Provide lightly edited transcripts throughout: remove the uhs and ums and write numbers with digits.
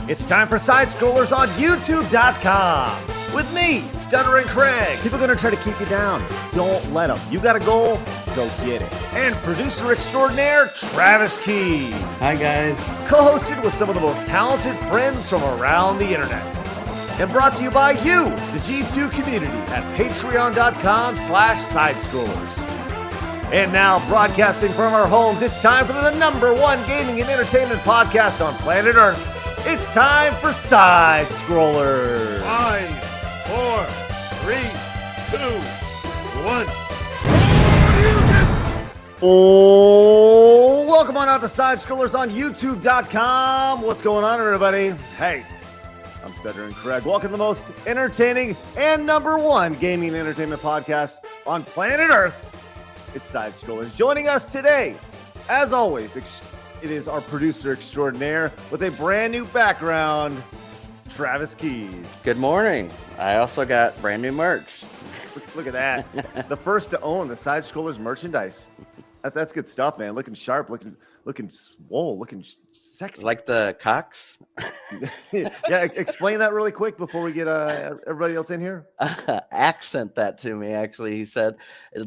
It's time for Side Scrollers on YouTube.com. With me, Stuttering Craig. People are going to try to keep you down. Don't let them. You got a goal? Go get it. And producer extraordinaire, Travis Key. Hi, guys. Co-hosted with some of the most talented friends from around the internet. And brought to you by you, the G2 community, at patreon.com/sidescrollers. And now, broadcasting from our homes, it's time for the #1 gaming and entertainment podcast on planet Earth. It's time for Side Scrollers. 5, 4, 3, 2, 1. Oh, welcome on out to Side Scrollers on YouTube.com. What's going on, everybody? Hey, I'm Stuttering Craig. Welcome to the most entertaining and #1 gaming and entertainment podcast on planet Earth. It's Side Scrollers. Joining us today, as always, it is our producer extraordinaire with a brand new background, Travis Keys. Good morning. I also got brand new merch. Look at that. The first to own the Side Scrollers merchandise. That's good stuff, man. Looking sharp, looking swole, looking sexy. Like the cocks? Yeah, explain that really quick before we get everybody else in here. Accent that to me, actually. He said,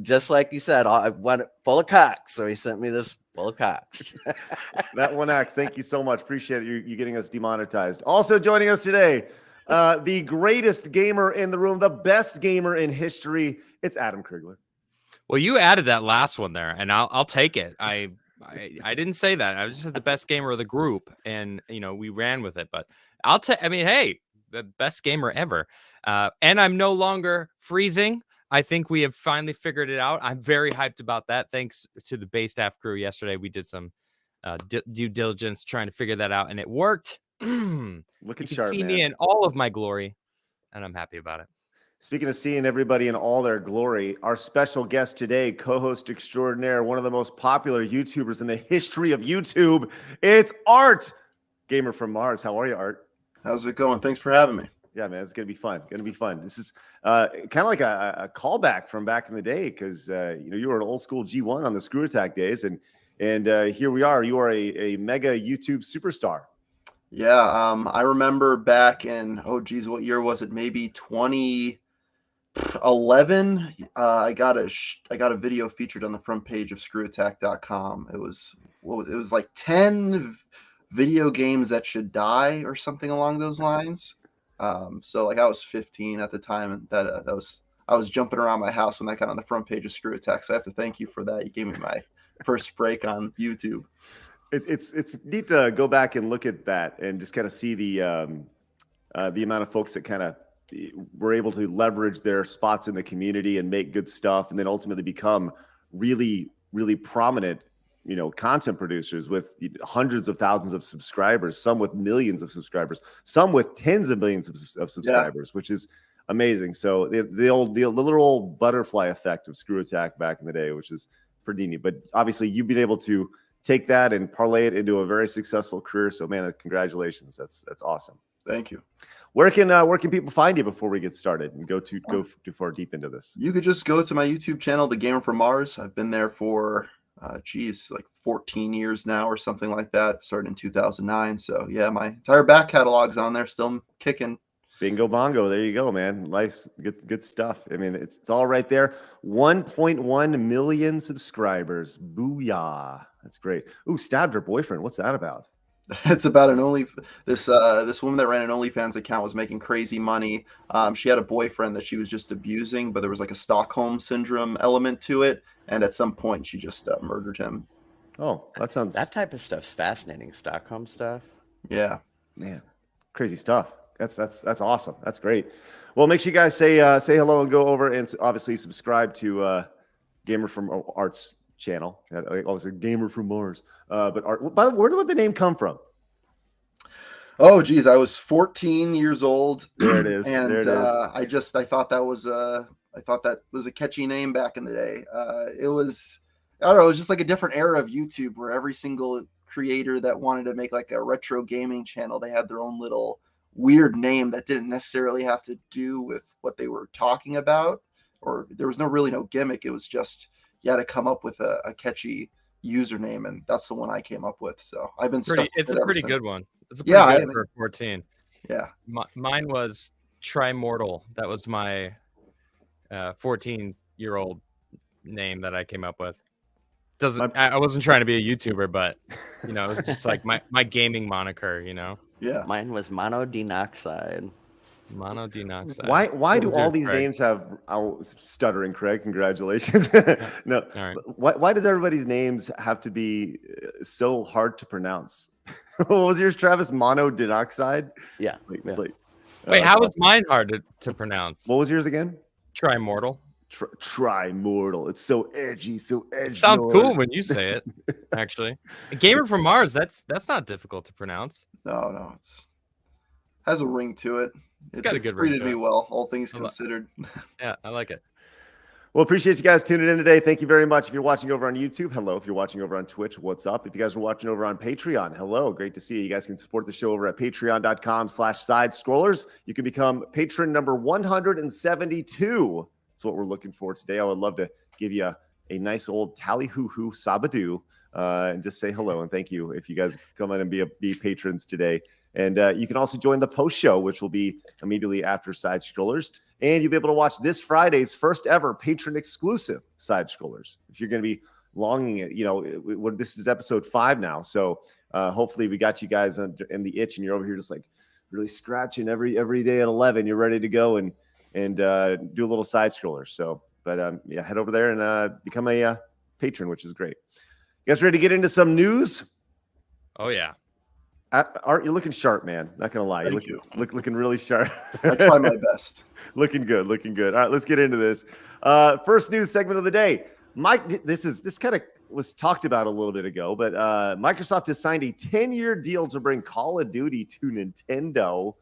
just like you said, I want it full of cocks. So he sent me this full of cocks. That one X. Thank you so much. Appreciate you getting us demonetized. Also joining us today, the greatest gamer in the room, the best gamer in history. It's Adam Krigler. Well, you added that last one there, and I'll take it. I didn't say that. I was just the best gamer of the group, and we ran with it. But hey, the best gamer ever. And I'm no longer freezing. I think we have finally figured it out. I'm very hyped about that. Thanks to the Bay Staff crew yesterday. We did some due diligence trying to figure that out, and it worked. Looking you can sharp, see man. me in all of my glory, and I'm happy about it. Speaking of seeing everybody in all their glory, our special guest today, co-host extraordinaire, one of the most popular YouTubers in the history of YouTube, it's Art, gamer from Mars. How are you, Art? How's it going? Thanks for having me. Yeah, man, it's gonna be fun. This is kind of like a callback from back in the day because you were an old school G1 on the Screw Attack days, and here we are. You are a mega YouTube superstar. Yeah, I remember back in what year was it? Maybe 2011. I got a video featured on the front page of ScrewAttack.com. It was like 10 video games that should die or something along those lines. So like I was 15 at the time, and I was jumping around my house when that got on the front page of Screw Attack. So I have to thank you for that. You gave me my first break on YouTube. It's neat to go back and look at that and just kind of see the amount of folks that kind of were able to leverage their spots in the community and make good stuff, and then ultimately become really, really prominent, content producers with hundreds of thousands of subscribers, some with millions of subscribers, some with tens of millions of subscribers, which is amazing. So the literal butterfly effect of Screw Attack back in the day, which is pretty neat. But obviously, you've been able to take that and parlay it into a very successful career. So, man, congratulations. That's awesome. Thank you. Where can people find you before we get started and go too far deep into this? You could just go to my YouTube channel, The Gamer from Mars. I've been there for like 14 years now or something like that. Started in 2009. So yeah, my entire back catalog's on there, still kicking. Bingo bongo. There you go, man. Nice, good stuff. I mean, it's all right there. 1.1 million subscribers. Booyah. That's great. Ooh, stabbed her boyfriend. What's that about? It's about this woman that ran an OnlyFans account was making crazy money. She had a boyfriend that she was just abusing, but there was like a Stockholm syndrome element to it, and at some point she just murdered him. Oh, that type of stuff's fascinating. Stockholm stuff. Yeah, man, crazy stuff. That's awesome. That's great. Well, make sure you guys say hello and go over and obviously subscribe to Gamer from Art's channel. Obviously, Gamer from Mars. But Art, by the way, where did the name come from? Oh, geez, I was 14 years old. There it is. And there it is. I thought that was a catchy name back in the day. It was just like a different era of YouTube where every single creator that wanted to make like a retro gaming channel, they had their own little weird name that didn't necessarily have to do with what they were talking about, or there was no gimmick. It was just you had to come up with a catchy username, and that's the one I came up with. So I've been stuck with It's it a ever pretty since. good one. It's a pretty Yeah, good for 14. Yeah. Mine was Trimortal. That was my 14-year-old name that I came up with. I wasn't trying to be a YouTuber, but it was just like my gaming moniker. Yeah. Mine was monodenoxide. Monodenoxide. Why What do was all yours, these Craig? names have stuttering, Craig? Congratulations. No. All right. Why does everybody's names have to be so hard to pronounce? What was yours, Travis? Monodenoxide? Yeah. Like, yeah. it's like, Wait, that's how was awesome. mine hard to pronounce? What was yours again? Trimortal. Trimortal. It's so edgy, so edgy. It sounds cool when you say it. Actually, a gamer from Mars. That's not difficult to pronounce. No, it's has a ring to it. It's got a good ring treated to me it. well, all things I lo- considered. Yeah, I like it. Well, appreciate you guys tuning in today. Thank you very much. If you're watching over on YouTube, hello. If you're watching over on Twitch, what's up? If you guys are watching over on Patreon, hello. Great to see you. You guys can support the show over at patreon.com/side scrollers. You can become patron number 172. That's what we're looking for today. I would love to give you a nice old tally hoo sabadoo and just say hello and thank you if you guys come in and be patrons today. And you can also join the post show, which will be immediately after Side Scrollers. And you'll be able to watch this Friday's first ever patron exclusive Side Scrollers. If you're going to be longing it, this is episode 5 now. So hopefully we got you guys in the itch and you're over here just like really scratching every day at 11. You're ready to go and do a little Side Scrollers. So, but head over there and become a patron, which is great. You guys ready to get into some news? Oh yeah. Art, you're looking sharp, man. Not gonna lie, Thank you're looking really sharp. I try my best. Looking good. All right, let's get into this. First news segment of the day. Mike, this kind of was talked about a little bit ago, but Microsoft has signed a 10-year deal to bring Call of Duty to Nintendo.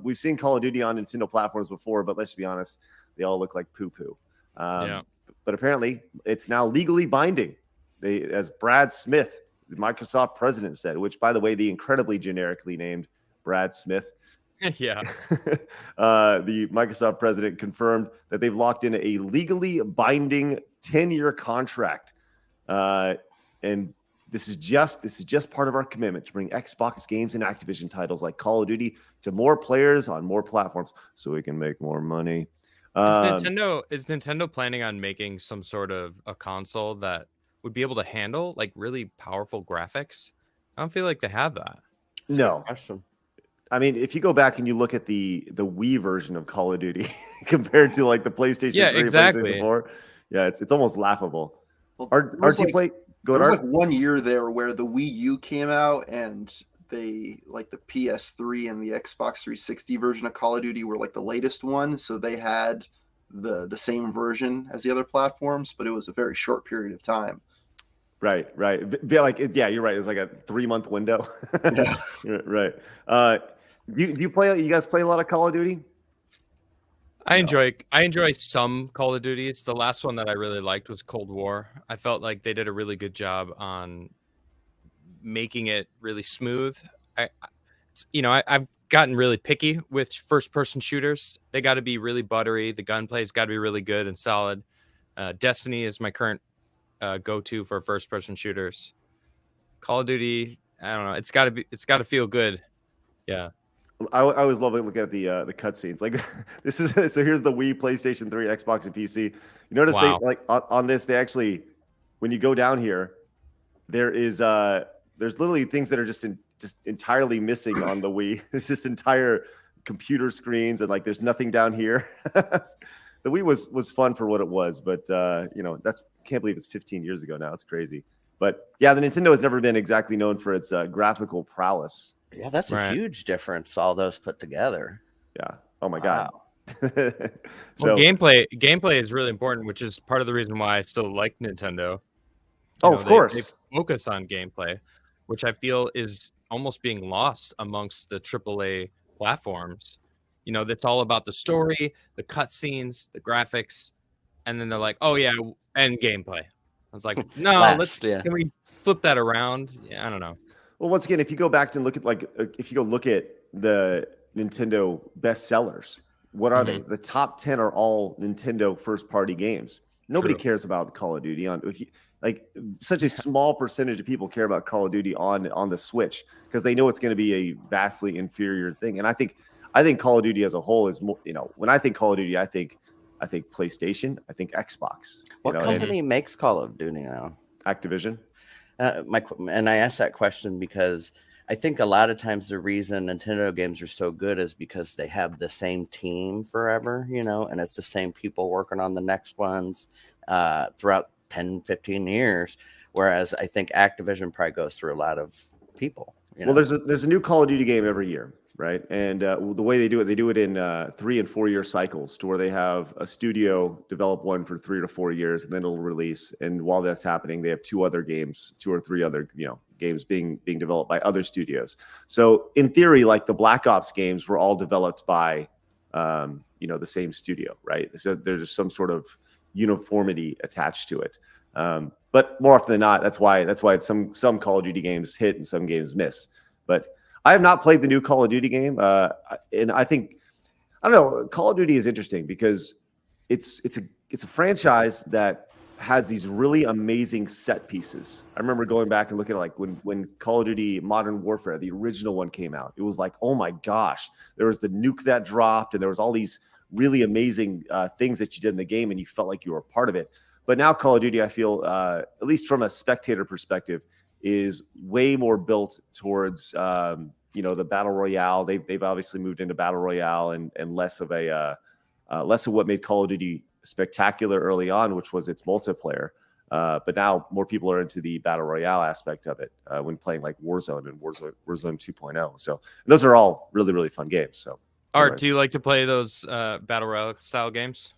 We've seen Call of Duty on Nintendo platforms before, but let's be honest, they all look like poo-poo. Yeah. But apparently, it's now legally binding. As Brad Smith, the Microsoft president, said, which, by the way, the incredibly generically named Brad Smith. Yeah. The Microsoft president confirmed that they've locked in a legally binding 10-year contract. And this is just part of our commitment to bring Xbox games and Activision titles like Call of Duty to more players on more platforms so we can make more money. Is Nintendo planning on making some sort of a console that would be able to handle like really powerful graphics? I don't feel like they have that. No. Awesome. I mean, if you go back and you look at the Wii version of Call of Duty compared to like the PlayStation 3, exactly. PlayStation 4, it's almost laughable. Well, Art, there was you like- play? Go There ahead, was Art. like 1 year there where the Wii U came out and they like the PS3 and the Xbox 360 version of Call of Duty were like the latest one, so they had the same version as the other platforms, but it was a very short period of time. Right. You're right. It's like a 3-month window. Yeah. Right. You guys play a lot of Call of Duty? I enjoy some Call of Duties. The last one that I really liked was Cold War. I felt like they did a really good job on making it really smooth. I've gotten really picky with first-person shooters. They got to be really buttery. The gunplay's got to be really good and solid. Destiny is my current go-to for first-person shooters. Call of Duty, I don't know. It's got to feel good. Yeah. I always love looking at the cutscenes. Like this is so. Here's the Wii, PlayStation 3, Xbox, and PC. You notice Wow. they like on this. They actually, when you go down here, there's literally things that are just entirely missing on the Wii. There's this entire computer screens and like there's nothing down here. The Wii was fun for what it was, but can't believe it's 15 years ago now. It's crazy. But yeah, the Nintendo has never been exactly known for its graphical prowess. Yeah, that's Right. a huge difference, all those put together. Yeah. Oh my God. Wow. So, Well, gameplay is really important, which is part of the reason why I still like Nintendo. of course. They focus on gameplay, which I feel is almost being lost amongst the AAA platforms. That's all about the story, the cutscenes, the graphics, and then they're like, "Oh yeah, and gameplay." I was like, "No, can we flip that around?" Yeah, I don't know. Well, once again, if you go back and look at if you go look at the Nintendo bestsellers, what are they? The top 10 are all Nintendo first-party games. Nobody True. cares about Call of Duty on if you, like such a small percentage of people care about Call of Duty on the Switch because they know it's going to be a vastly inferior thing. And I think Call of Duty as a whole is more, when I think Call of Duty, I think PlayStation, I think Xbox. What company makes Call of Duty now? Activision. And I asked that question because I think a lot of times the reason Nintendo games are so good is because they have the same team forever, and it's the same people working on the next ones throughout 10, 15 years. Whereas I think Activision probably goes through a lot of people. Well, there's a new Call of Duty game every year, right? And the way they do it in 3 and 4 year cycles, to where they have a studio develop one for 3 to 4 years, and then it'll release. And while that's happening, they have 2 or 3 other games being developed by other studios. So in theory, like the Black Ops games were all developed by the same studio, right? So there's some sort of uniformity attached to it. But more often than not, that's why it's some Call of Duty games hit and some games miss. But I have not played the new Call of Duty game, and I don't know. Call of Duty is interesting because it's a franchise that has these really amazing set pieces. I remember going back and looking at like when Call of Duty Modern Warfare, the original one, came out. It was like, oh my gosh, there was the nuke that dropped, and there was all these really amazing things that you did in the game, and you felt like you were a part of it. But now Call of Duty, I feel, at least from a spectator perspective, is way more built towards the battle royale. They've obviously moved into battle royale and less of what made Call of Duty spectacular early on, which was its multiplayer. But now more people are into the battle royale aspect of it when playing like Warzone and Warzone 2.0. So those are all really, really fun games. So Art, do you like to play those battle royale style games?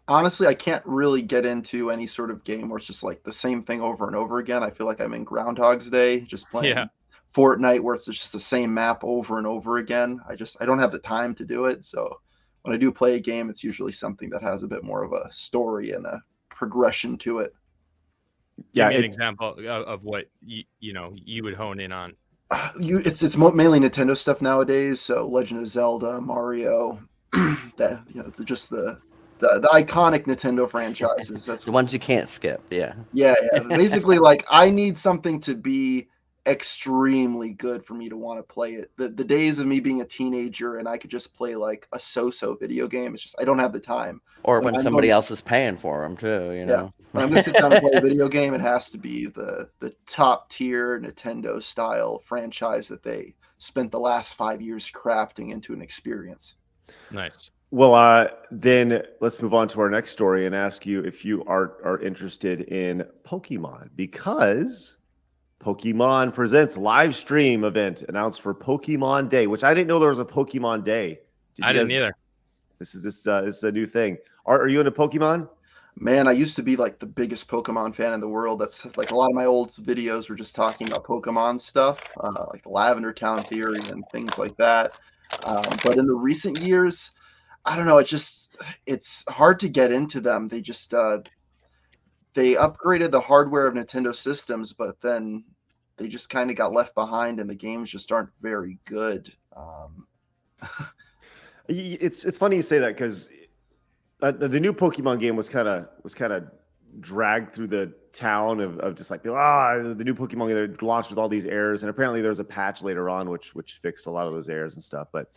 Honestly, I can't really get into any sort of game where it's just like the same thing over and over again. I feel like I'm in Groundhog's Day, just playing Fortnite, where it's just the same map over and over again. I don't have the time to do it. So when I do play a game, it's usually something that has a bit more of a story and a progression to it. Give me an example of what you would hone in on. It's mainly Nintendo stuff nowadays. So Legend of Zelda, Mario, just the iconic Nintendo franchises. That's the ones you can't skip. Yeah. Basically, like I need something to be extremely good for me to want to play it. The days of me being a teenager and I could just play like a so-so video game, it's just I don't have the time. Or when somebody else is paying for them too, Yeah. When I'm gonna sit down and play a video game, it has to be the top tier Nintendo style franchise that they spent the last 5 years crafting into an experience. Nice. Well, then let's move on to our next story and ask you if you are interested in Pokemon, because Pokemon Presents live stream event announced for Pokemon Day, which I didn't know there was a Pokemon Day. I didn't either. This is a new thing. Are you into Pokemon? Man, I used to be like the biggest Pokemon fan in the world. That's like a lot of my old videos were just talking about Pokemon stuff, like the Lavender Town theory and things like that. But in the recent years, I don't know. It's hard to get into them. They just they upgraded the hardware of Nintendo systems, but then they just kind of got left behind, and the games just aren't very good. It's funny you say that because the new Pokemon game was kind of dragged through the town of just like the new Pokemon game launched with all these errors, and apparently there's a patch later on which fixed a lot of those errors and stuff. But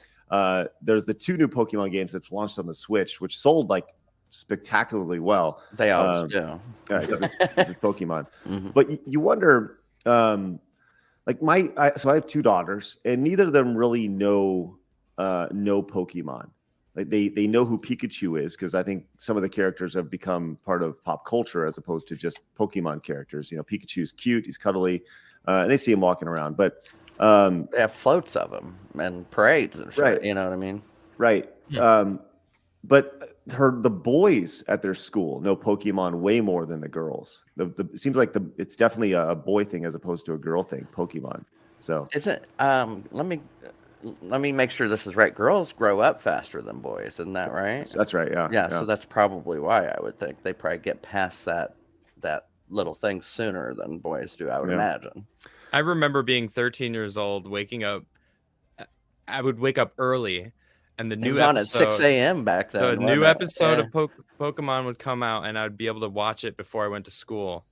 there's the 2 new Pokemon games that launched on the Switch, which sold like spectacularly well. They always do. Because it's Pokemon. Mm-hmm. But you wonder, so I have 2 daughters, and neither of them really know Pokemon. Like they know who Pikachu is because I think some of the characters have become part of pop culture as opposed to just Pokemon characters. Pikachu's cute, he's cuddly, and they see him walking around. But they have floats of them and parades and shit. Right. You know what I mean? Right. Yeah. But the boys at their school know Pokemon way more than the girls. It seems like it's definitely a boy thing as opposed to a girl thing. Pokemon. So is it? Let me make sure this is right. Girls grow up faster than boys, isn't that right? That's right. Yeah. So that's probably why I would think they probably get past that little thing sooner than boys do. I would imagine. I remember being 13 years old, waking up. I would wake up early and the It new was on at 6 episode, a.m. back then. the wasn't new it? episode Yeah. of Pokemon would come out, and I'd be able to watch it before I went to school,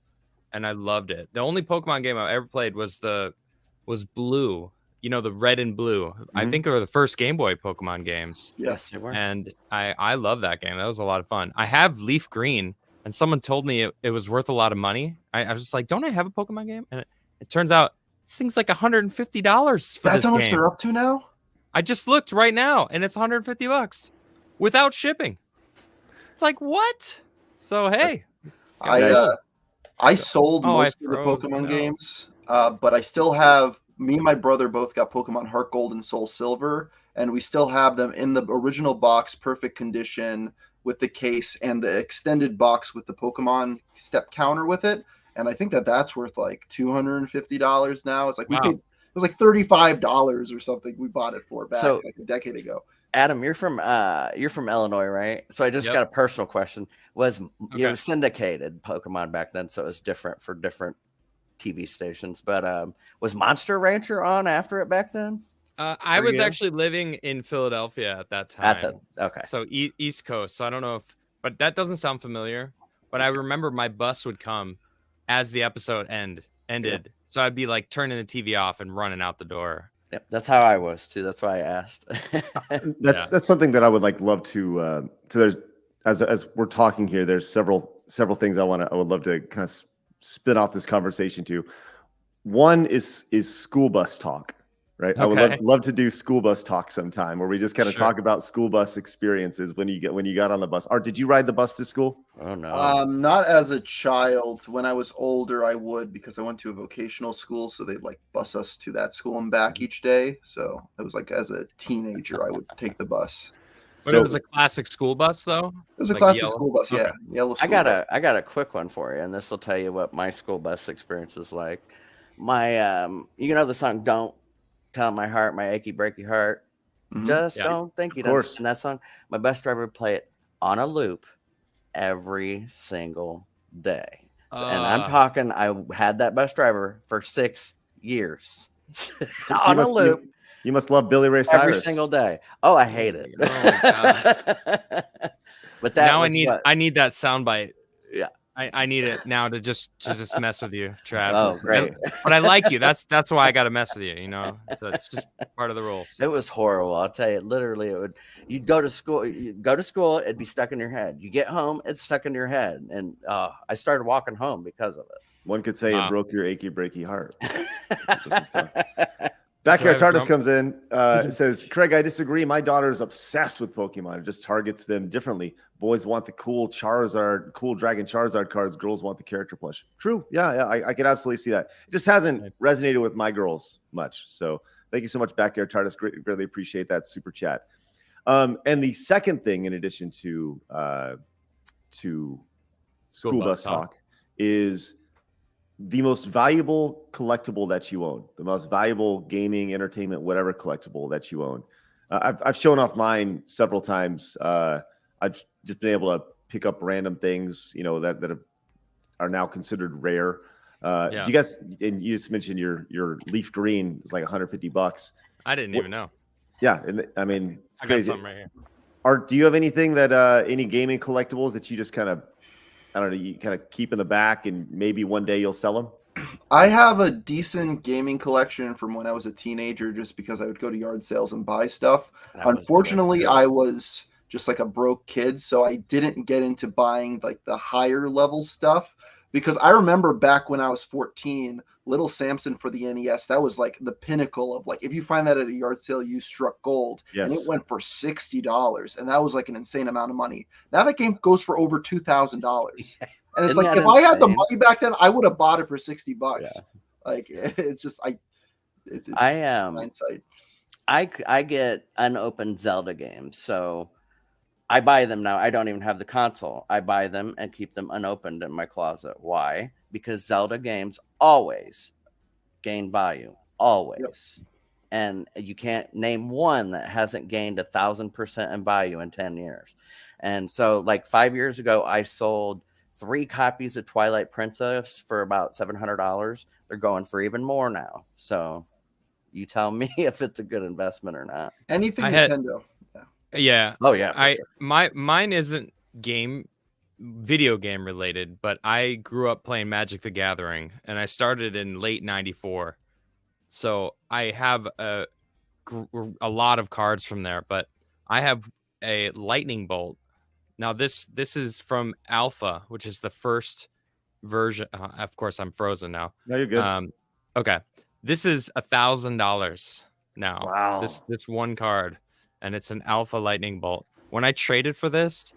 and I loved it. The only Pokemon game I ever played was Blue. You know, the red and blue. I Mhm. think they were the first Game Boy Pokemon games, Yes, they were. and I love that game. That was a lot of fun. I have Leaf Green, and someone told me it was worth a lot of money. I was just like, don't I have a Pokemon game? And it turns out this thing's like $150 for That's this how much game. they're up to now. I just looked right now, and it's $150 without shipping. It's like, what? So hey, I sold Oh, I most of the froze. Pokemon No. games, but I still have. Me and my brother both got Pokemon Heart Gold and Soul Silver, and we still have them in the original box, perfect condition, with the case and the extended box with the Pokemon step counter with it. And I think that's worth like $250 now. It's like we Wow. paid. It was like $35 or something. We bought it for back So- like a decade ago. Adam, you're from Illinois, right? So I just Yep. got a personal question. It Okay. was syndicated Pokemon back then, so it was different for different TV stations. But was Monster Rancher on after it back then? I For was you? actually living in Philadelphia at that time. Okay. So East Coast. So I don't know but that doesn't sound familiar. But I remember my bus would come as the episode ended. So I'd be like turning the TV off and running out the door. Yep, that's how I was too. That's why I asked. That's something that I would love to. So there's as we're talking here, there's several things I would love to kind of spin off this conversation to. One is school bus talk, right? I Okay. would love to do school bus talk sometime where we just kind of Sure. talk about school bus experiences when you got on the bus. Art, did you ride the bus to school? Oh no. Not as a child. When I was older, I would, because I went to a vocational school, so they'd like bus us to that school and back each day. So it was like as a teenager, I would take the bus. But it was a classic school bus, though. It was a Like classic yellow? school bus, yeah. Okay. Yellow school I bus. got a quick one for you, and this will tell you what my school bus experience was like. My you know the song "Don't Tell My Heart, My Achy Breaky Heart." Mhm. Just Yeah. don't think you Of course. understand that song. My bus driver would play it on a loop every single day. And I'm Ah. talking, I had that bus driver for 6 years So on a loop You must love Billy Ray Cyrus. every single day. Oh, I hate it. Oh my But that now was I need that soundbite. Yeah. I need it now to just mess with you, Trav. Oh, great. But I like you. That's why I got to mess with you. You know, so it's just part of the rules. It was horrible. I'll tell you. Literally, you'd go to school, it'd be stuck in your head. You get home, it's stuck in your head. And I started walking home because of One could say it Wow. broke your achy breaky heart. it. Backyard Drive TARDIS drunk. comes in, says, Craig, I disagree. My daughter is obsessed with Pokemon. It just targets them differently. Boys want the cool Charizard, cool Dragon Charizard cards. Girls want the character plush. True. Yeah, I can absolutely see that. It just hasn't resonated with my girls much. So thank you so much, Backyard TARDIS. Greatly appreciate that super chat. And the second thing, in addition to school bus talk, is the most valuable collectible that you own, the most valuable gaming, entertainment, whatever collectible that you own. I've shown off mine several times. I've just been able to pick up random things, that are now considered rare. Yeah. Do you guys? And you just mentioned your leaf green is like $150. I didn't even know. Yeah, and I mean it's I got crazy. something right here. Art, do you have anything that any gaming collectibles that you just kind of, I don't know, you kind of keep in the back and maybe one day you'll sell them? I have a decent gaming collection from when I was a teenager, just because I would go to yard sales and buy stuff. Unfortunately, I was just like a broke kid, so I didn't get into buying like the higher level stuff, because I remember back when I was 14, Little Samson for the NES, that was like the pinnacle of like, if you find that at a yard sale, you struck gold. Yes. And it went for $60, and that was like an insane amount of money. Now that game goes for over $2,000. And it's Isn't like, that if I had the insane? money back then, I would have bought it for $60. Yeah. Like, it's just it's I am. hindsight. I get unopened Zelda games, so I buy them now. I don't even have the console. I buy them and keep them unopened in my closet. Why? Because Zelda games always gain value, always. And you can't name one that hasn't gained 1,000% in value in 10 years. And so, like 5 years ago, I sold 3 copies of Twilight Princess for about $700. They're going for even more now. So you tell me if it's a good investment or not. Anything I had- Nintendo. Yeah. Oh yeah, for sure. Mine isn't video game related, but I grew up playing Magic the Gathering, and I started in late '94. So I have a lot of cards from there, but I have a lightning bolt. Now this is from Alpha, which is the first version. Of course, I'm frozen now. No, you're good. Okay, this is $1,000 now. Wow. This one card, and it's an Alpha lightning bolt. When I traded for this,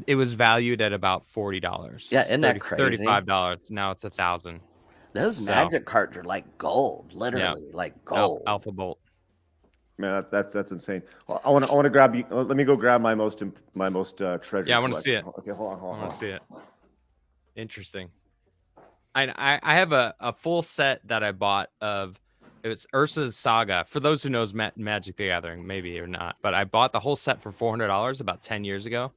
it was valued at about $40. Yeah, isn't that crazy? $35. Now it's 1,000. Those Magic cards are like gold, literally, like gold. Alpha bolt. Man, that's insane. Well, I want to grab you. Let me go grab my most treasure. Yeah, I want to see it. Okay, hold on. I want to see it. Interesting. I have a full set that I bought of. It was Ursa's Saga. For those who knows Magic the Gathering, maybe or not, but I bought the whole set for $400 about 10 years ago.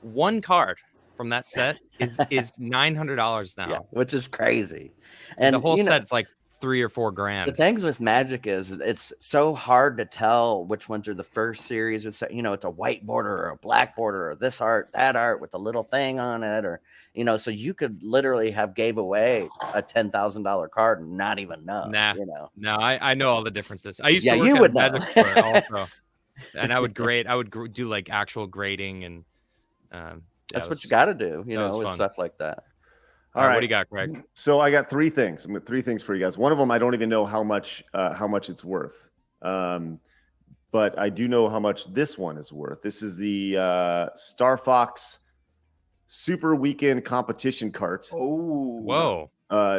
One card from that set is $900 now. Yeah, which is crazy. And the whole set's like $3 or $4 grand. The things with Magic is it's so hard to tell which ones are the first series. It's it's a white border or a black border or this art, that art with a little thing on it, or so you could literally have gave away a $10,000 card and not even know. No, I know all the differences. I used to work you at would a know. Magic store also, and I would do like actual grading and. That's what you got to do, with stuff like that. All right. What do you got, Greg? So I got three things. I'm got three things for you guys. One of them I don't even know how much it's worth, but I do know how much this one is worth. This is the Star Fox Super Weekend Competition Cart. Oh, whoa!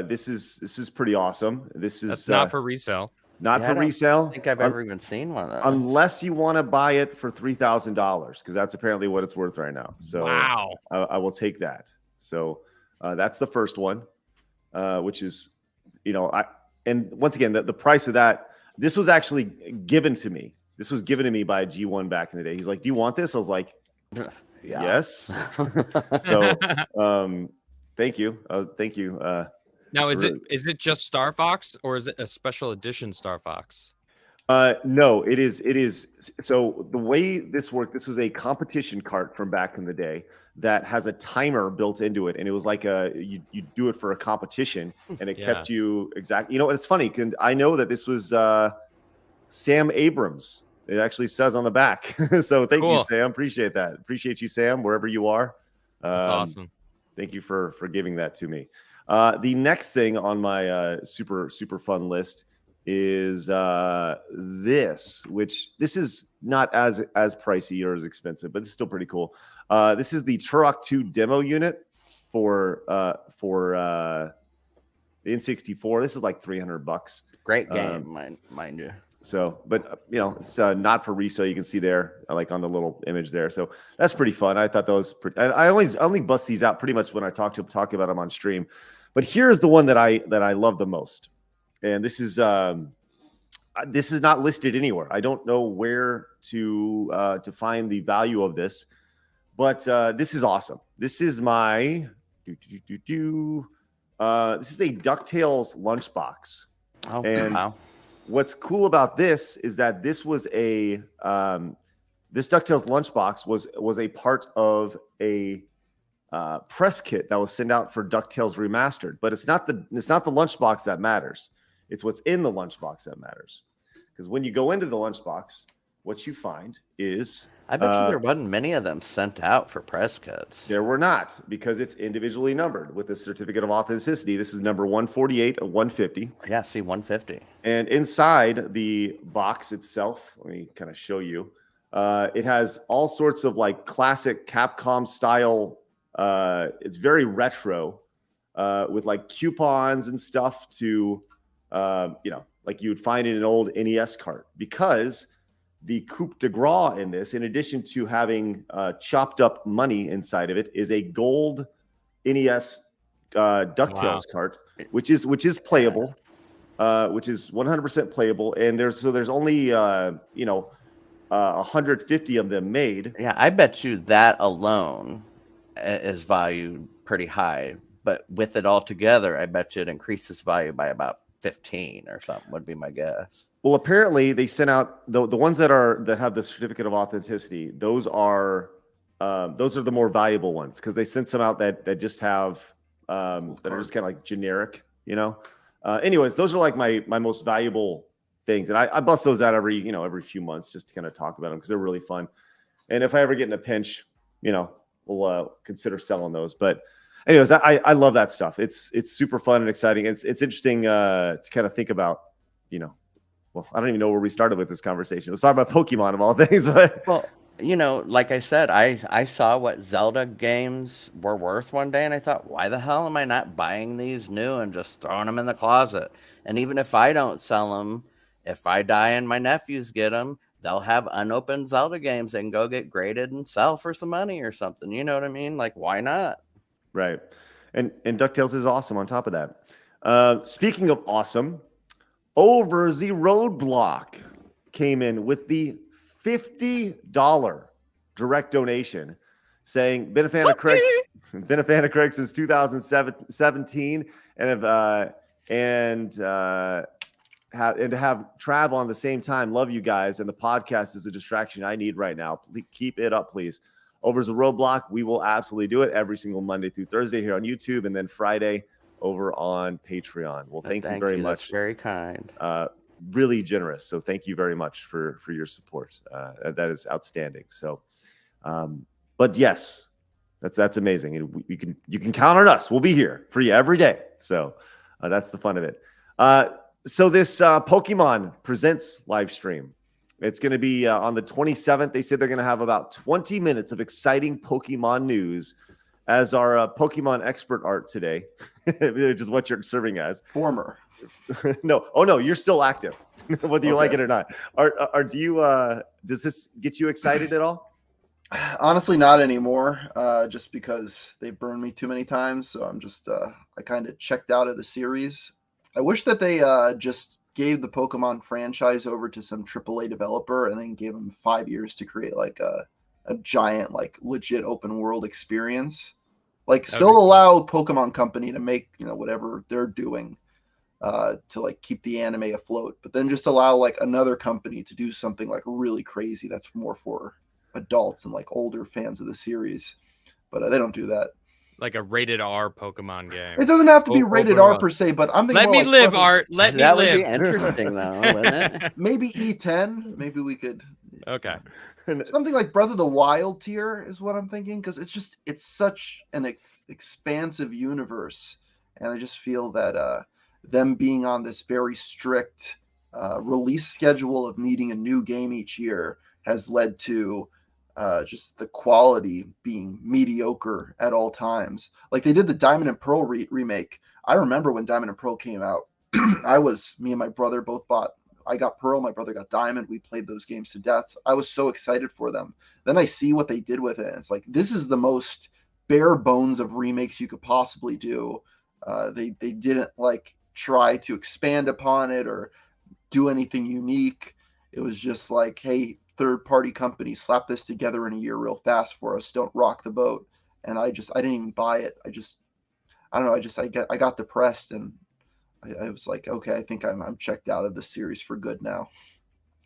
This is pretty awesome. That's not for resale. Not for resale. I don't think I've ever even seen one of those. Unless you want to buy it for $3,000, because that's apparently what it's worth right now. So wow, I will take that. So that's the first one, which is, and once again, the price of that. This was actually given to me. This was given to me by a G1 back in the day. He's like, "Do you want this?" I was like, "Yes." So thank you. Thank you. Now, is it just Star Fox or is it a special edition Star Fox? No, it is. So the way this worked, this was a competition cart from back in the day that has a timer built into it, and it was like you do it for a competition, and it kept you exactly. It's funny. I know that this was Sam Abrams. It actually says on the back. So thank you, Sam. Appreciate that. Appreciate you, Sam, wherever you are. That's awesome. Thank you for giving that to me. The next thing on my super fun list is this, which this is not as pricey or as expensive, but it's still pretty cool. This is the Turok 2 demo unit for the N64. This is like $300. Great game, mind you. So, but it's not for resale. You can see there, like on the little image there. So that's pretty fun. I thought those. I only bust these out pretty much when I talk about them on stream. But here's the one that I love the most, and this is not listed anywhere. I don't know where to find the value of this, but this is awesome. This is my this is a DuckTales lunchbox. Oh, and wow. What's cool about this is that this was this DuckTales lunchbox was a part of a press kit that was sent out for DuckTales Remastered, but it's not the lunchbox that matters. It's what's in the lunchbox that matters. Because when you go into the lunchbox, what you find is I bet you there wasn't many of them sent out for press kits. There were not, because it's individually numbered with the certificate of authenticity. This is number 148 of 150. Yeah, see, 150. And inside the box itself, let me kind of show you. It has all sorts of like classic Capcom style. It's very retro, with like coupons and stuff to, like you would find in an old NES cart, because the coup de grace in this, in addition to having chopped up money inside of it, is a gold NES DuckTales cart, which is playable, which is 100% playable. And there's only 150 of them made. Yeah, I bet you that alone is valued pretty high, but with it all together, I bet you it increases value by about 15 or something would be my guess. Well, apparently they sent out the ones that have the certificate of authenticity. Those are the more valuable ones because they sent some out that just have that are just kind of like generic, you know. Anyways, those are like my most valuable things, and I bust those out every few months just to kind of talk about them because they're really fun. And if I ever get in a pinch, we'll consider selling those. But anyways, I love that stuff. It's super fun and exciting. It's interesting to kind of think about, well, I don't even know where we started with this conversation. Let's talk about Pokemon of all things. But Well, like I said, I saw what Zelda games were worth one day, and I thought, why the hell am I not buying these new and just throwing them in the closet? And even if I don't sell them, if I die and my nephews get them, they'll have unopened Zelda games they can go get graded and sell for some money or something. You know what I mean? Like, why not? Right. And DuckTales is awesome on top of that. Speaking of awesome, Over the Roadblock came in with the $50 direct donation, saying been a fan of Craig since 2017, and to have Trav on the same time. Love you guys, and the podcast is a distraction I need right now. Please keep it up, please. Over the Roadblock, we will absolutely do it every single Monday through Thursday here on YouTube, and then Friday over on Patreon. Well, thank you very much. That's very kind. Really generous. So thank you very much for your support. That is outstanding. So, but yes, that's amazing. You can count on us. We'll be here for you every day. So that's the fun of it. So this Pokemon Presents live stream, it's going to be on the 27th. They said they're going to have about 20 minutes of exciting Pokemon news as our Pokemon expert art today, which is what you're serving as. Former. No. Oh, no, you're still active, whether you like it or not. Do you, does this get you excited at all? Honestly, not anymore, just because they burned me too many times. So I'm just, I kind of checked out of the series. I wish that they just gave the Pokemon franchise over to some AAA developer and then gave them 5 years to create like a giant, like legit open world experience. Like still allow Pokemon Company to make, whatever they're doing to like keep the anime afloat, but then just allow like another company to do something like really crazy that's more for adults and like older fans of the series. But they don't do that. Like a rated R Pokemon game. It doesn't have to be rated R per se, but I'm thinking let me live, Art. Let me live. That would be interesting, though, wouldn't it? Maybe E10. Maybe we could. Okay. Something like Breath of the Wild tier is what I'm thinking, because it's such an expansive universe, and I just feel that them being on this very strict release schedule of needing a new game each year has led to just the quality being mediocre at all times. Like they did the Diamond and Pearl remake. I remember when Diamond and Pearl came out. Me and my brother both bought. I got Pearl, my brother got Diamond. We played those games to death. I was so excited for them. Then I see what they did with it. And it's like, this is the most bare bones of remakes you could possibly do. They didn't like try to expand upon it or do anything unique. It was just like, hey, third-party company, slap this together in a year real fast for us. Don't rock the boat. And I didn't even buy it. I don't know. I got depressed, and I was like, okay, I think I'm checked out of the series for good now.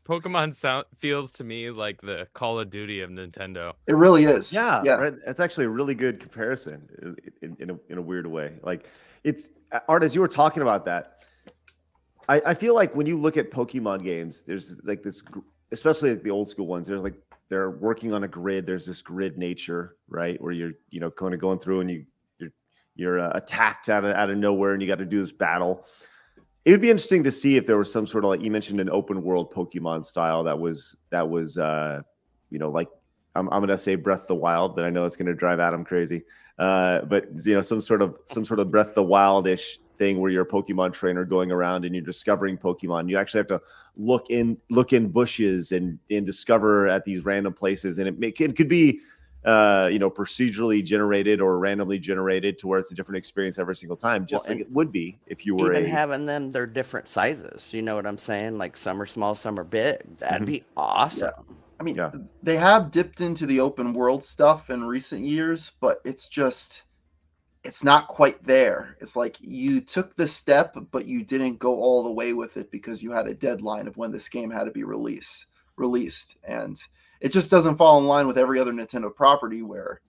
Pokemon feels to me like the Call of Duty of Nintendo. It really is. Yeah. Right? That's actually a really good comparison in a weird way. Like it's Art, as you were talking about that, I feel like when you look at Pokemon games, there's like this, especially like the old school ones, they're working on a grid. There's this grid nature, right? Where you're, kind of going through and you're attacked out of nowhere and you got to do this battle. It would be interesting to see if there was some sort of, like you mentioned, an open world Pokemon style that was like I'm going to say Breath of the Wild, but I know it's going to drive Adam crazy. But some sort of Breath of the Wild-ish thing where you're a Pokemon trainer going around and you're discovering Pokemon. You actually have to look in bushes and discover at these random places, and it could be procedurally generated or randomly generated to where it's a different experience every single time, just like it would be if you were even having them. They're different sizes. You know what I'm saying? Like some are small, some are big. That'd be awesome. Yeah. I mean, they have dipped into the open world stuff in recent years, but it's it's not quite there. It's like you took the step, but you didn't go all the way with it because you had a deadline of when this game had to be released. And it just doesn't fall in line with every other Nintendo property where,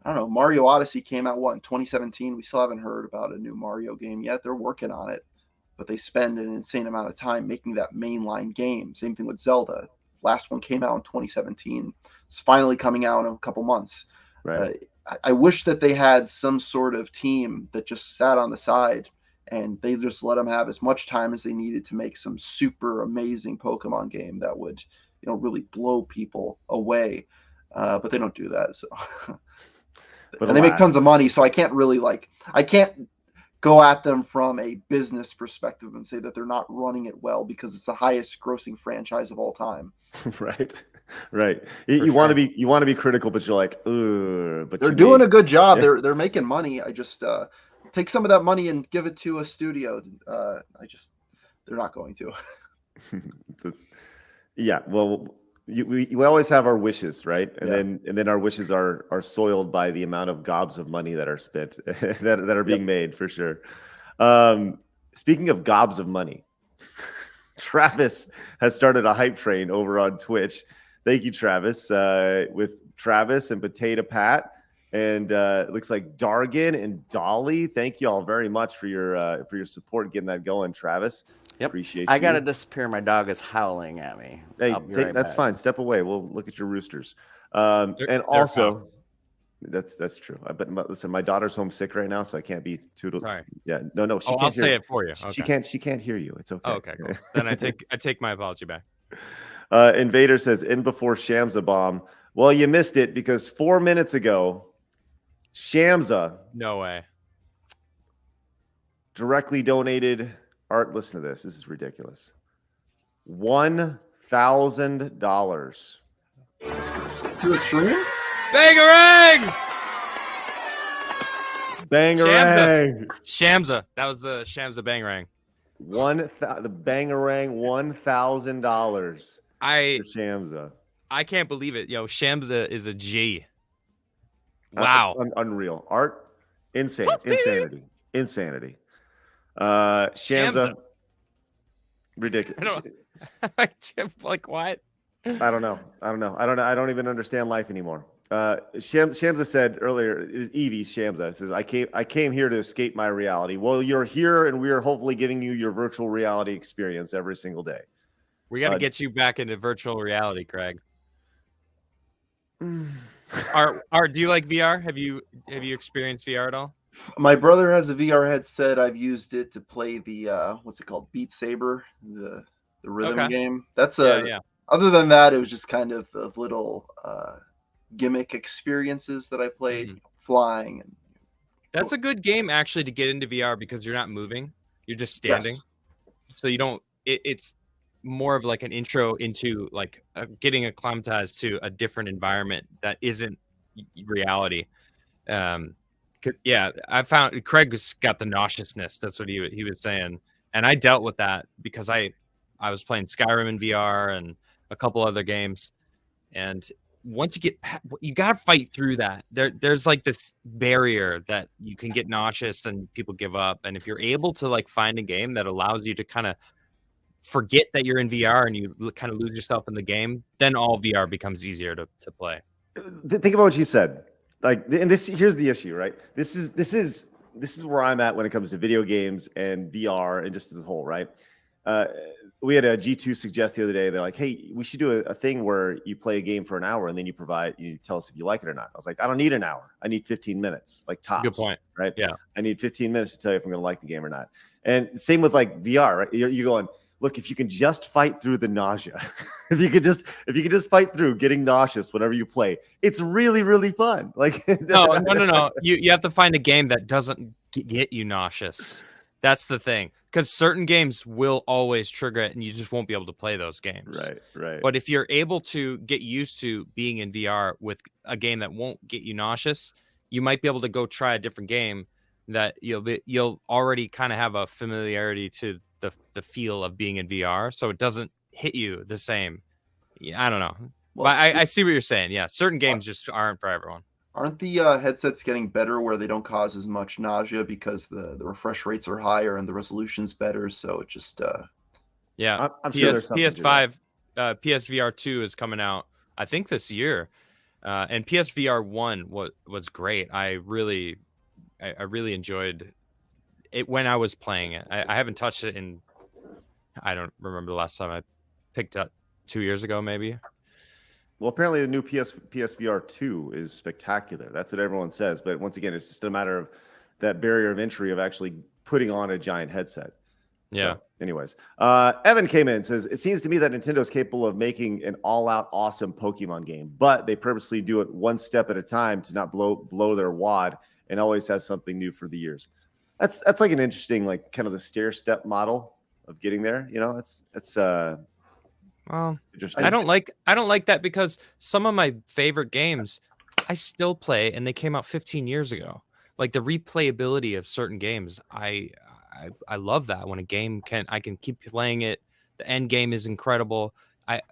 I don't know, Mario Odyssey came out, in 2017? We still haven't heard about a new Mario game yet. They're working on it, but they spend an insane amount of time making that mainline game. Same thing with Zelda. Last one came out in 2017. It's finally coming out in a couple months. Right. I wish that they had some sort of team that just sat on the side and they just let them have as much time as they needed to make some super amazing Pokemon game that would, really blow people away. But they don't do that. So, and they make tons of money. So I can't really I can't go at them from a business perspective and say that they're not running it well because it's the highest grossing franchise of all time. Right. You want to be critical, but you're like, but they're doing a good job. Yeah. They're making money. I just take some of that money and give it to a studio. They're not going to. Yeah. Well, we always have our wishes, right? And then our wishes are soiled by the amount of gobs of money that are spent that are being made, for sure. Speaking of gobs of money, Travis has started a hype train over on Twitch. Thank you, Travis. With Travis and Potato Pat, and it looks like Dargan and Dolly. Thank you all very much for your support getting that going, Travis. Yep. Appreciate I you. gotta disappear. My dog is howling at me. Hey, that's fine. Step away. We'll look at your roosters. And also, that's true. But listen, my daughter's homesick right now, so I can't be too. Sorry. Yeah, no. She can't I'll say it for you. Okay. She can't hear you. It's okay. Oh, okay, cool. Then I take my apology back. Invader says in before Shamsa bomb. Well, you missed it because 4 minutes ago, Shamsa. No way. Directly donated. Art, listen to this. This is ridiculous. $1,000 to a stream. Bangarang! Bangarang! Shamsa. That was the Shamsa Bangarang. The Bangarang $1,000. For Shamsa. I can't believe it. Yo, Shamsa is a G. Wow. Unreal. Art, insanity. Shamsa, ridiculous. Like what? I don't know. I don't even understand life anymore. Shamsa said earlier, is Evie Shamsa says, I came here to escape my reality. Well, you're here and we are hopefully giving you your virtual reality experience every single day. We got to get you back into virtual reality, Craig. Art, do you like VR? Have you experienced VR at all? My brother has a VR headset. I've used it to play the what's it called, Beat Saber, the rhythm game. That's Other than that, it was just kind of little gimmick experiences that I played, flying. And that's a good game actually to get into VR because you're not moving, you're just standing, so you don't. It's more of like an intro into like getting acclimatized to a different environment that isn't reality. Yeah, I found Craig's got the nauseousness. That's what he was saying, and I dealt with that because I was playing Skyrim in VR and a couple other games, and once you got to fight through that. There's like this barrier that you can get nauseous and people give up, and if you're able to like find a game that allows you to kind of forget that you're in VR and you kind of lose yourself in the game, then all VR becomes easier to play. Think about what you said. And here's the issue, right? This is where I'm at when it comes to video games and VR and just as a whole, right? We had a G2 suggest the other day. They're like, hey, we should do a thing where you play a game for an hour and then you tell us if you like it or not. I was like, I don't need an hour. I need 15 minutes, like tops. Good point. Right? Yeah. I need 15 minutes to tell you if I'm going to like the game or not. And same with like VR, right? You're going, look, if you can just fight through the nausea, if you could just fight through getting nauseous whenever you play, it's really, really fun. Like no. You have to find a game that doesn't get you nauseous. That's the thing. Because certain games will always trigger it and you just won't be able to play those games. Right. But if you're able to get used to being in VR with a game that won't get you nauseous, you might be able to go try a different game that you'll already kind of have a familiarity to the feel of being in VR, so it doesn't hit you the same. Yeah, I don't know. Well, but I see what you're saying. Yeah, certain games just aren't for everyone. Aren't the headsets getting better where they don't cause as much nausea because the refresh rates are higher and the resolution's better? So it just Yeah, I'm sure there's something to that. PS5, PSVR 2 is coming out, I think, this year, and PSVR 1 was great. I really enjoyed it when I was playing it. I haven't touched it in, I don't remember the last time I picked up, 2 years ago, maybe. Well, apparently the new PSVR 2 is spectacular. That's what everyone says. But once again, it's just a matter of that barrier of entry of actually putting on a giant headset. Yeah. So, anyways, Evan came in and says, it seems to me that Nintendo is capable of making an all-out awesome Pokemon game, but they purposely do it one step at a time to not blow their wad and always has something new for the years. That's like an interesting, like, kind of the stair step model of getting there. You know, that's Well, interesting. I don't like that because some of my favorite games I still play and they came out 15 years ago. Like the replayability of certain games, I love that when a game I can keep playing it. The end game is incredible.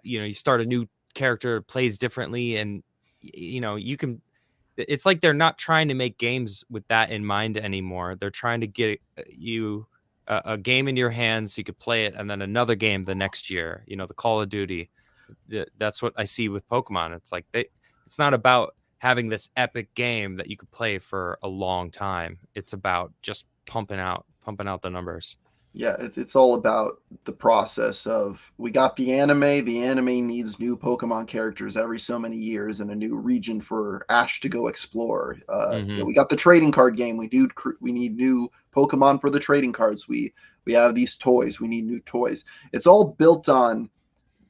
You start a new character, plays differently, and you can. It's like they're not trying to make games with that in mind anymore. They're trying to get you a game in your hands so you could play it, and then another game the next year. The Call of Duty. That's what I see with Pokemon. It's like it's not about having this epic game that you could play for a long time. It's about just pumping out the numbers. Yeah, it's all about the process of, we got the anime needs new Pokemon characters every so many years and a new region for Ash to go explore. We got the trading card game. We need new Pokemon for the trading cards. We have these toys. We need new toys. It's all built on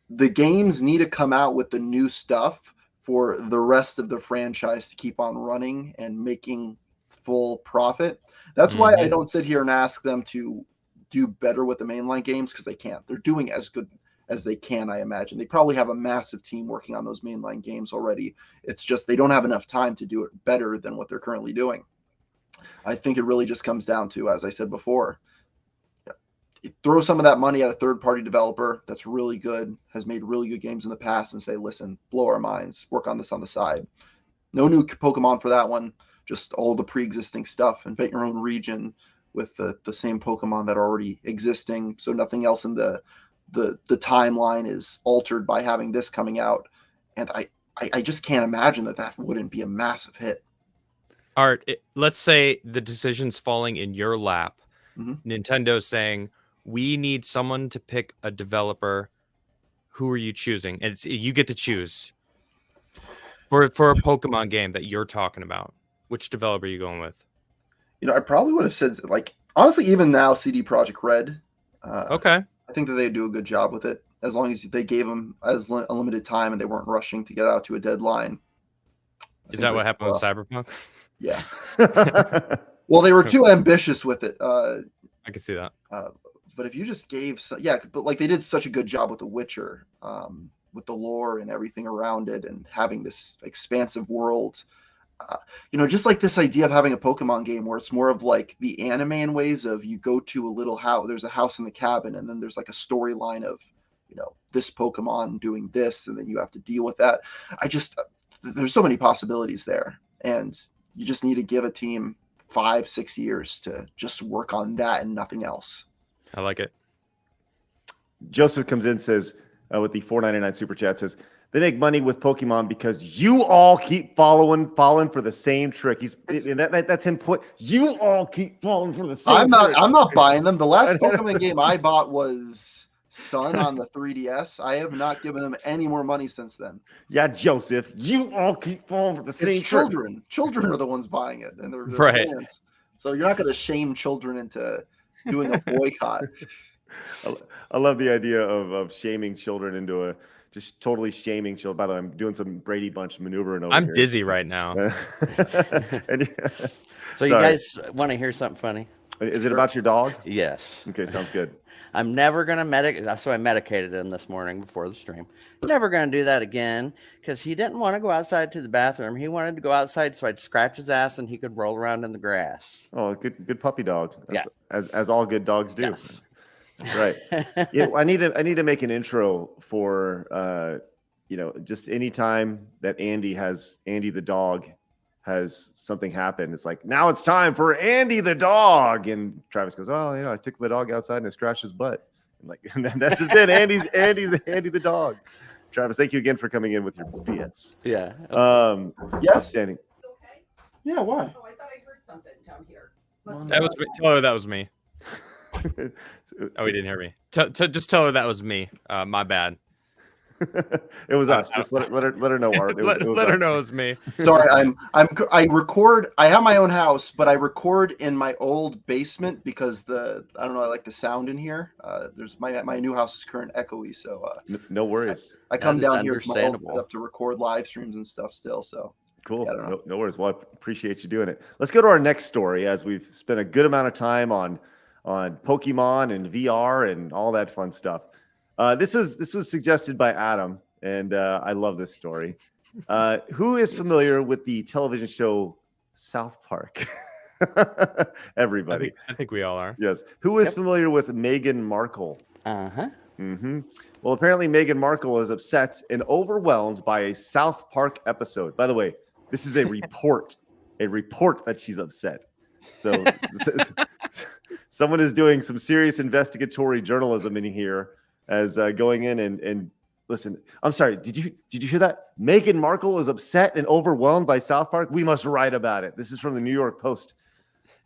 the games need to come out with the new stuff for the rest of the franchise to keep on running and making full profit. That's why I don't sit here and ask them to do better with the mainline games, because they can't. They're doing as good as they can, I imagine. They probably have a massive team working on those mainline games already. It's just they don't have enough time to do it better than what they're currently doing. I think it really just comes down to, as I said before, throw some of that money at a third-party developer that's really good, has made really good games in the past, and say, listen, blow our minds, work on this on the side. No new Pokemon for that one, just all the pre-existing stuff. Invent your own region with the same Pokemon that are already existing, so nothing else in the timeline is altered by having this coming out. And I just can't imagine that wouldn't be a massive hit. Art, let's say the decision's falling in your lap. Nintendo's saying, we need someone to pick a developer. Who are you choosing? And you get to choose for a Pokemon game that you're talking about. Which developer are you going with? I probably would have said, like, honestly, even now, CD Projekt Red. Okay. I think that they do a good job with it, as long as they gave them a limited time and they weren't rushing to get out to a deadline. Is that what happened with Cyberpunk? Yeah. Well, they were too ambitious with it. I can see that. But if you just gave but like they did such a good job with The Witcher, with the lore and everything around it, and having this expansive world. Just like this idea of having a Pokemon game where it's more of like the anime in ways of, you go to a little house, there's a house in the cabin, and then there's like a storyline of, this Pokemon doing this, and then you have to deal with that. There's so many possibilities there, and you just need to give a team 5-6 years to just work on that and nothing else. I like it. Joseph comes in, says, with the $4.99 super chat, says, they make money with Pokemon because you all keep falling for the same trick. That's him. You all keep falling for the same trick. I'm not buying them. The last Pokemon game I bought was Sun on the 3DS. I have not given them any more money since then. Yeah, Joseph, you all keep falling for the same trick. Children are the ones buying it, and they're right. fans. So you're not going to shame children into doing a boycott. I love the idea of shaming children into just totally shaming children. By the way, I'm doing some Brady Bunch maneuvering over here. I'm dizzy right now. So you guys want to hear something funny? Is it about your dog? Yes. Okay, sounds good. I'm never going to that's why I medicated him this morning before the stream. Never going to do that again, because he didn't want to go outside to the bathroom. He wanted to go outside so I'd scratch his ass and he could roll around in the grass. Oh, good puppy dog. Yeah. As all good dogs do. Yes. Right. Yeah, I need to make an intro for just any time that Andy the dog has something happened. It's like, now it's time for Andy the dog. And Travis goes, well, I took the dog outside and it scratched his butt. And like, and then that's just it. Andy the dog. Travis, thank you again for coming in with your bits. Yeah. Yes. Outstanding. Okay. Yeah. Why? Oh, I thought I heard something down here. That was me. Tell her that was me. Oh, he didn't hear me. Just tell her that was me. My bad. It was us. Just let her know. Art. Let her us. know it was me. Sorry, I record. I have my own house, but I record in my old basement because I don't know. I like the sound in here. There's my new house is current echoey, so No worries. I come That is down here to my old understandable. setup to record live streams and stuff still. So Cool. Yeah, I don't know. No worries. Well, I appreciate you doing it. Let's go to our next story, as we've spent a good amount of time on Pokemon and VR and all that fun stuff. This was suggested by Adam, and I love this story. Who is familiar with the television show South Park? Everybody. I think we all are. Yes. Who is familiar with Meghan Markle? Uh-huh. Mm-hmm. Well, apparently Meghan Markle is upset and overwhelmed by a South Park episode. By the way, this is a report that she's upset. So someone is doing some serious investigatory journalism in here as going in and listen. I'm sorry. Did you hear that? Meghan Markle is upset and overwhelmed by South Park. We must write about it. This is from the New York Post.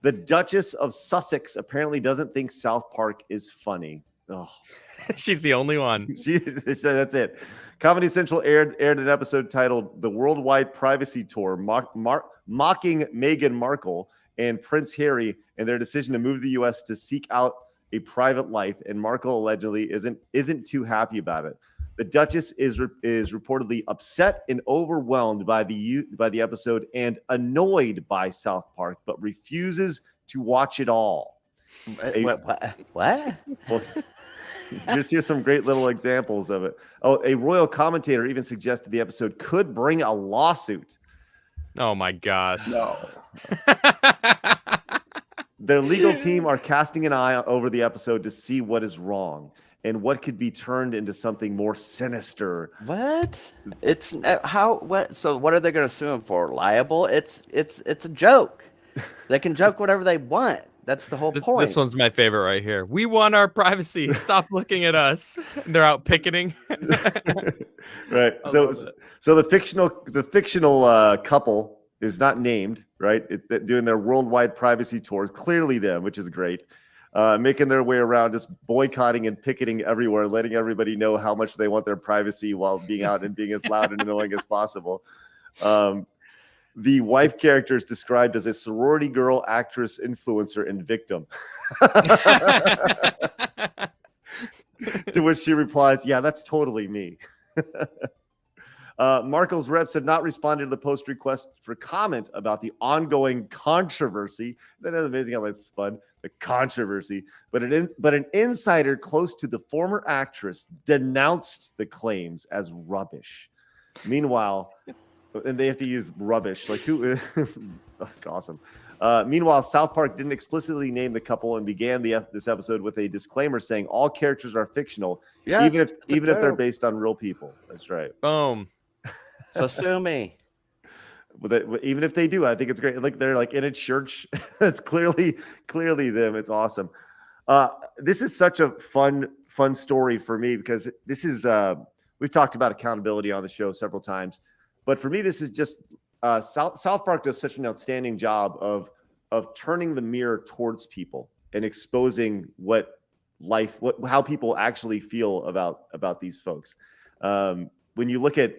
The Duchess of Sussex apparently doesn't think South Park is funny. Oh. She's the only one. They said that's it. Comedy Central aired an episode titled "The Worldwide Privacy Tour," mocking Meghan Markle and Prince Harry and their decision to move to the U.S. to seek out a private life. And Markle allegedly isn't too happy about it. The Duchess is reportedly upset and overwhelmed by the episode and annoyed by South Park, but refuses to watch it all. What? Well, here's some great little examples of it. Oh, a royal commentator even suggested the episode could bring a lawsuit. Oh my gosh. no. Their legal team are casting an eye over the episode to see what is wrong and what could be turned into something more sinister. What? It's how? What? So what are they going to sue him for? Liable? It's a joke. They can joke whatever they want. That's the whole point. This one's my favorite right here. We want our privacy. Stop looking at us. They're out picketing. Right. So the fictional couple is not named, right? Doing their worldwide privacy tours. Clearly them, which is great. Making their way around, just boycotting and picketing everywhere, letting everybody know how much they want their privacy while being out and being as loud and annoying as possible. The wife character is described as a sorority girl, actress, influencer, and victim. To which she replies, "Yeah, that's totally me." Markle's reps have not responded to the Post request for comment about the ongoing controversy. That is amazing how that's spun. The controversy, but an insider close to the former actress denounced the claims as rubbish. Meanwhile, and they have to use rubbish. Like who? That's awesome. Meanwhile, South Park didn't explicitly name the couple and began this episode with a disclaimer saying all characters are fictional, even if they're based on real people. That's right. Boom. So sue me. Even if they do, I think it's great. Like they're like in a church. It's clearly them. It's awesome. This is such a fun story for me because this is we've talked about accountability on the show several times, but for me this is just South Park does such an outstanding job of turning the mirror towards people and exposing how people actually feel about these folks. When you look at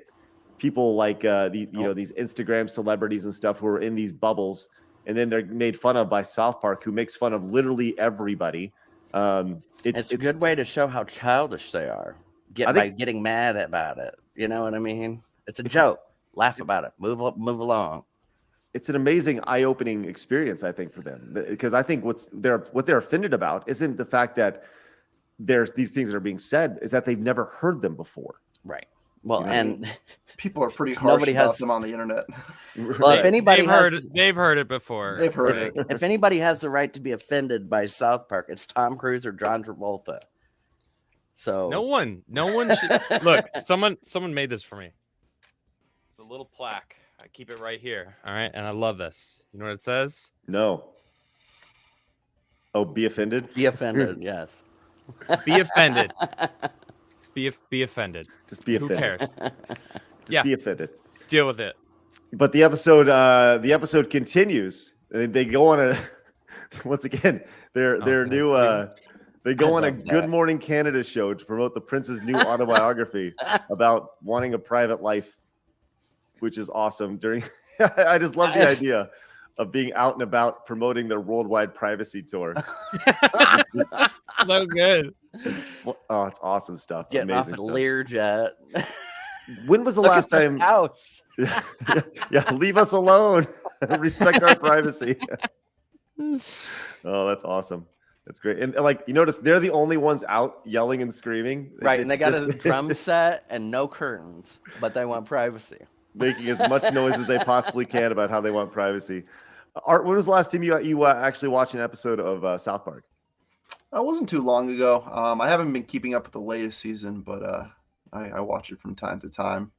people like these Instagram celebrities and stuff who are in these bubbles, and then they're made fun of by South Park, who makes fun of literally everybody. It's a good way to show how childish they are. By getting mad about it. You know what I mean? It's a joke. Laugh about it. Move along. It's an amazing eye-opening experience, I think, for them, because I think what they're offended about isn't the fact that there's these things that are being said, is that they've never heard them before. Right. Well, and people are pretty harsh about them on the internet. Well, if anybody they've heard it before. They've heard it. If anybody has the right to be offended by South Park, it's Tom Cruise or John Travolta. So no one should look. Someone made this for me. It's a little plaque. I keep it right here. All right, and I love this. You know what it says? No. Oh, be offended. Be offended. Yes. Be offended. Be offended. Just be Who offended. cares? Just Yeah. be offended. Deal with it. But the episode continues. They go on a once again their Okay. new they go I on a love Good that. Morning Canada show to promote the prince's new autobiography about wanting a private life, which is awesome. I just love the idea of being out and about promoting their worldwide privacy tour. So good. Oh, it's awesome stuff. Getting Amazing off at stuff. Learjet. When was the Look last at the time? house. Yeah, leave us alone. Respect our privacy. Oh, that's awesome. That's great. And like you notice, they're the only ones out yelling and screaming. Right, and they got just a drum set and no curtains, but they want privacy. making as much noise as they possibly can about how they want privacy. Art, when was the last time you actually watched an episode of South Park? That wasn't too long ago. I haven't been keeping up with the latest season, but I watch it from time to time.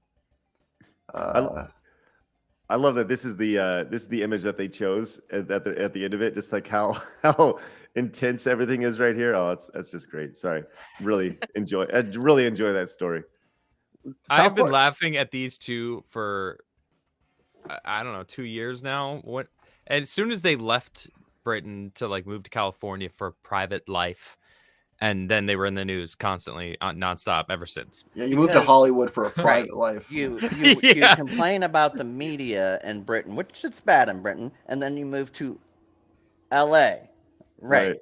I love that this is the image that they chose at the end of it. Just like how intense everything is right here. Oh, that's just great. Sorry, I really enjoy that story. I've been Park- laughing at these two for I don't know 2 years now. What? As soon as they left Britain to like move to California for private life, and then they were in the news constantly, nonstop ever since. Yeah, you moved to Because- Hollywood for a private life. You Yeah. complain about the media in Britain, which it's bad in Britain, and then you move to LA. Right.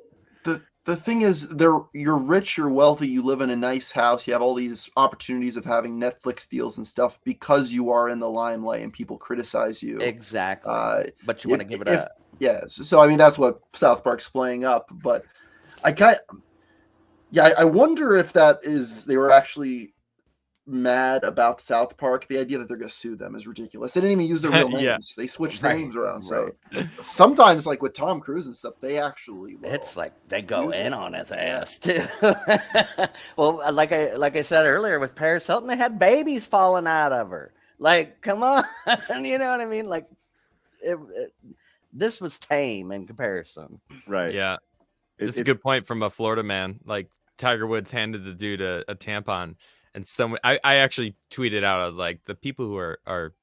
The thing is, you're rich, you're wealthy, you live in a nice house, you have all these opportunities of having Netflix deals and stuff because you are in the limelight and people criticize you. Exactly. But you want to give it if- up. Yeah, so I mean that's what South Park's playing up, but I wonder if they were actually mad about South Park. The idea that they're going to sue them is ridiculous. They didn't even use their real names. Yeah. They switched the Right, names around. So right. sometimes, like with Tom Cruise and stuff, they actually will. It's like they go Use it. in on his ass too. Well, like I said earlier with Paris Hilton, they had babies falling out of her. Like, come on, you know what I mean? Like, this was tame in comparison. Right. Yeah, It's it's a good point from a Florida man. Like Tiger Woods handed the dude a tampon, and I actually tweeted out. I was like, the people who are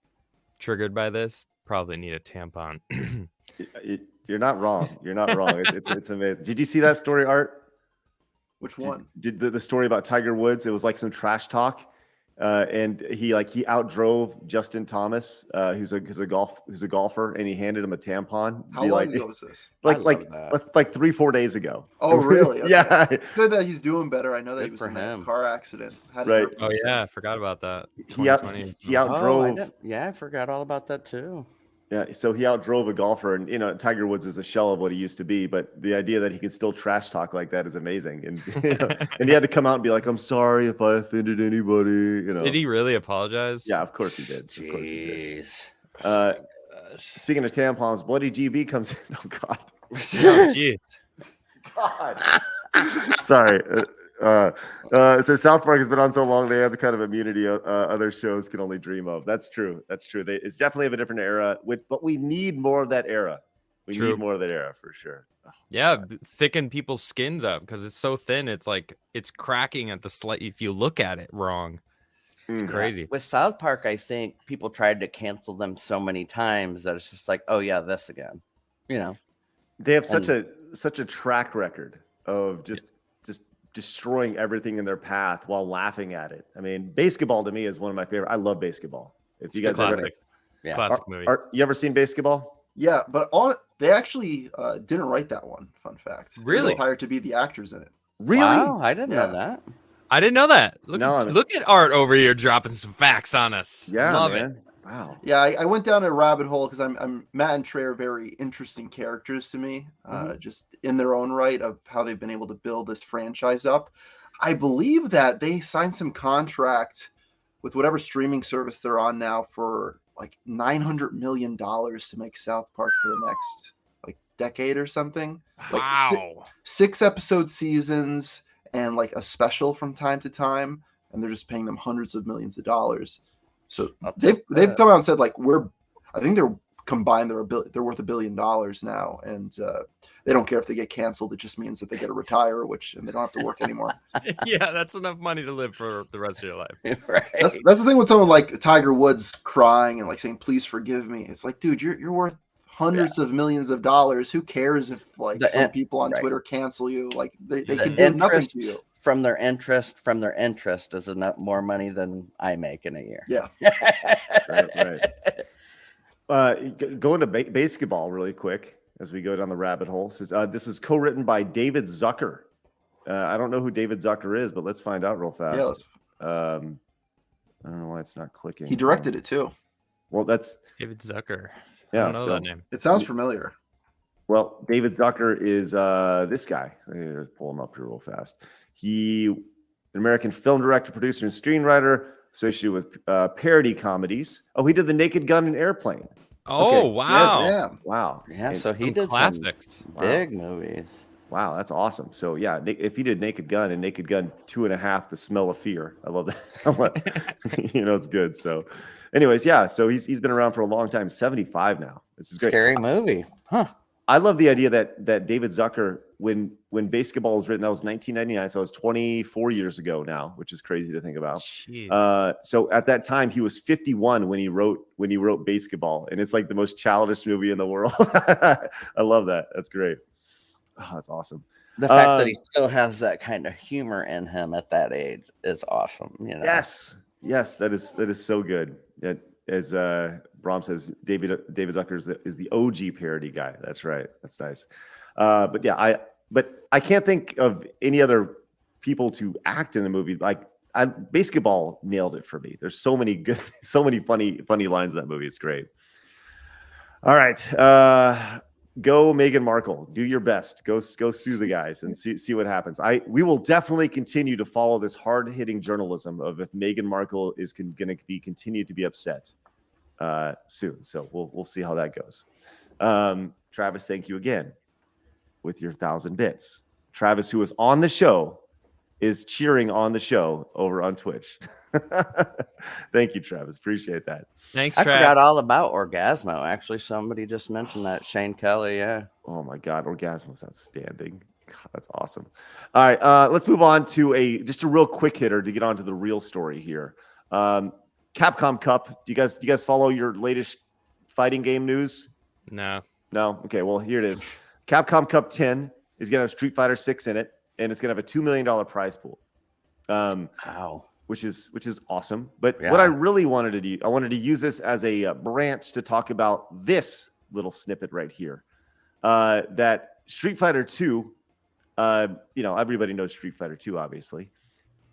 triggered by this probably need a tampon. You're not wrong. You're not wrong. It's amazing. Did you see that story, Art? Which one? Did the story about Tiger Woods? It was like some trash talk, and he outdrove Justin Thomas, who's a golfer, and he handed him a tampon. How long ago was this? I love that. like 3-4 days ago. Oh, really? Okay. Yeah. Good that he's doing better. I know that Good he was for in that him. car accident. Had Right. an Oh yeah, I forgot about that. He out 2020. he outdrove. I forgot all about that too. Yeah, so he outdrove a golfer, and Tiger Woods is a shell of what he used to be. But the idea that he can still trash talk like that is amazing, and and he had to come out and be like, "I'm sorry if I offended anybody." Did he really apologize? Yeah, of course he did. Of course he did. Jeez. Speaking of tampons, Bloody GB comes in. Oh God, Oh, jeez. sorry. It says South Park has been on so long they have the kind of immunity other shows can only dream of. That's true. It's definitely of a different era, but we need more of that era. We True. need more of that era for sure. Oh, Yeah, thicken people's skins up because it's so thin. It's like it's cracking at the slight. If you look at it wrong, it's Mm. crazy. With South Park, I think people tried to cancel them so many times that it's just like, oh yeah, this again. You know. They have such a track record of just destroying everything in their path while laughing at it. I mean, basketball to me is one of my favorite. I love basketball. If you guys Classic, ever, Yeah. classic movie. you ever seen basketball? Yeah, but they actually didn't write that one. Fun fact. They were Really? hired to be the actors in it. Really? Wow, I didn't Yeah. know that. I didn't know that. Look, No, look at Art over here dropping some facts on us. Yeah, Love man. it. Wow. Yeah, I went down a rabbit hole because I'm Matt and Trey are very interesting characters to me, just in their own right of how they've been able to build this franchise up. I believe that they signed some contract with whatever streaming service they're on now for like $900 million to make South Park for the next like decade or something. Like Wow. 6 episode seasons and like a special from time to time, and they're just paying them hundreds of millions of dollars. So I'll they've take that. come out and said like we're I think they're combined. They're worth $1 billion now, and they don't care if they get canceled. It just means that they get to retire, and they don't have to work anymore. Yeah, that's enough money to live for the rest of your life. Right. That's the thing with someone like Tiger Woods crying and like saying, "Please forgive me." It's like, dude, you're worth hundreds of millions of dollars. Who cares if like some people on Twitter cancel you? Like they can do nothing to you. From their interest is enough more money than I make in a year. Yeah. right. Going to basketball really quick as we go down the rabbit hole. This is co-written by David Zucker. I don't know who David Zucker is, but let's find out real fast. Yeah, I don't know why it's not clicking. He directed it too. Well, that's David Zucker. Yeah, I don't know that name. It sounds familiar. Well, David Zucker is this guy. Let me pull him up here real fast. He, an American film director, producer, and screenwriter associated with parody comedies. Oh, he did The Naked Gun and Airplane. Oh, Okay. wow. Yeah. Wow. Yeah, And- so he Some did classics. some big movies. Wow, that's awesome. So yeah, if he did Naked Gun and Naked Gun 2.5, The Smell of Fear. I love that. It's good. So anyways, yeah. So he's been around for a long time, 75 now. This is great. Scary movie. Huh. I love the idea that David Zucker, when basketball was written, that was 1999, so it was 24 years ago now, which is crazy to think about. So at that time, he was 51 when he wrote Basketball, and it's like the most childish movie in the world. I love that. That's great. Oh, that's awesome. The fact that he still has that kind of humor in him at that age is awesome. Yes, that is so good. As Brom says, David Zucker is the OG parody guy. That's right. That's nice. But I can't think of any other people to act in the movie. Like Basketball nailed it for me. There's so many funny lines in that movie. It's great. All right. Go Meghan Markle. Do your best. Go sue the guys and see what happens. We will definitely continue to follow this hard-hitting journalism of if Meghan Markle is going to be continued to be upset soon. So we'll see how that goes. Travis, thank you again with your 1,000 bits. Travis, who was on the show, is cheering on the show over on Twitch. Thank you, Travis. Appreciate that. Thanks, I Trav. forgot all about Orgasmo. Actually, somebody just mentioned that. Shane Kelly, yeah. Oh my God, Orgasmo's outstanding. God, that's awesome. All right, let's move on to just a real quick hitter to get on to the real story here. Capcom Cup. Do you guys follow your latest fighting game news? No. Okay, well here it is. Capcom Cup 10 is gonna have Street Fighter 6 in it, and it's gonna have a $2 million prize pool. Wow. Which is awesome. But what I really wanted to do, I wanted to use this as a branch to talk about this little snippet right here. That Street Fighter 2, everybody knows Street Fighter 2, obviously.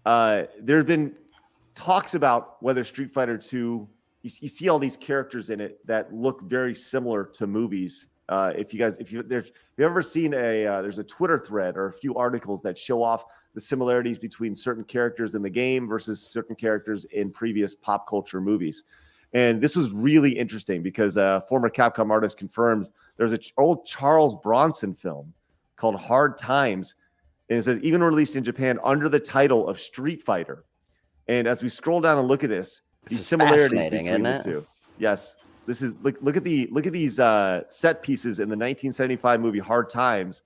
There have been talks about whether Street Fighter 2, you see all these characters in it that look very similar to movies. If you've ever seen there's a Twitter thread or a few articles that show off the similarities between certain characters in the game versus certain characters in previous pop culture movies. And this was really interesting because former Capcom artist confirms there's an old Charles Bronson film called Hard Times. And it says even released in Japan under the title of Street Fighter. And as we scroll down and look at these similarities between the two. Yes. This is look at these set pieces in the 1975 movie Hard Times,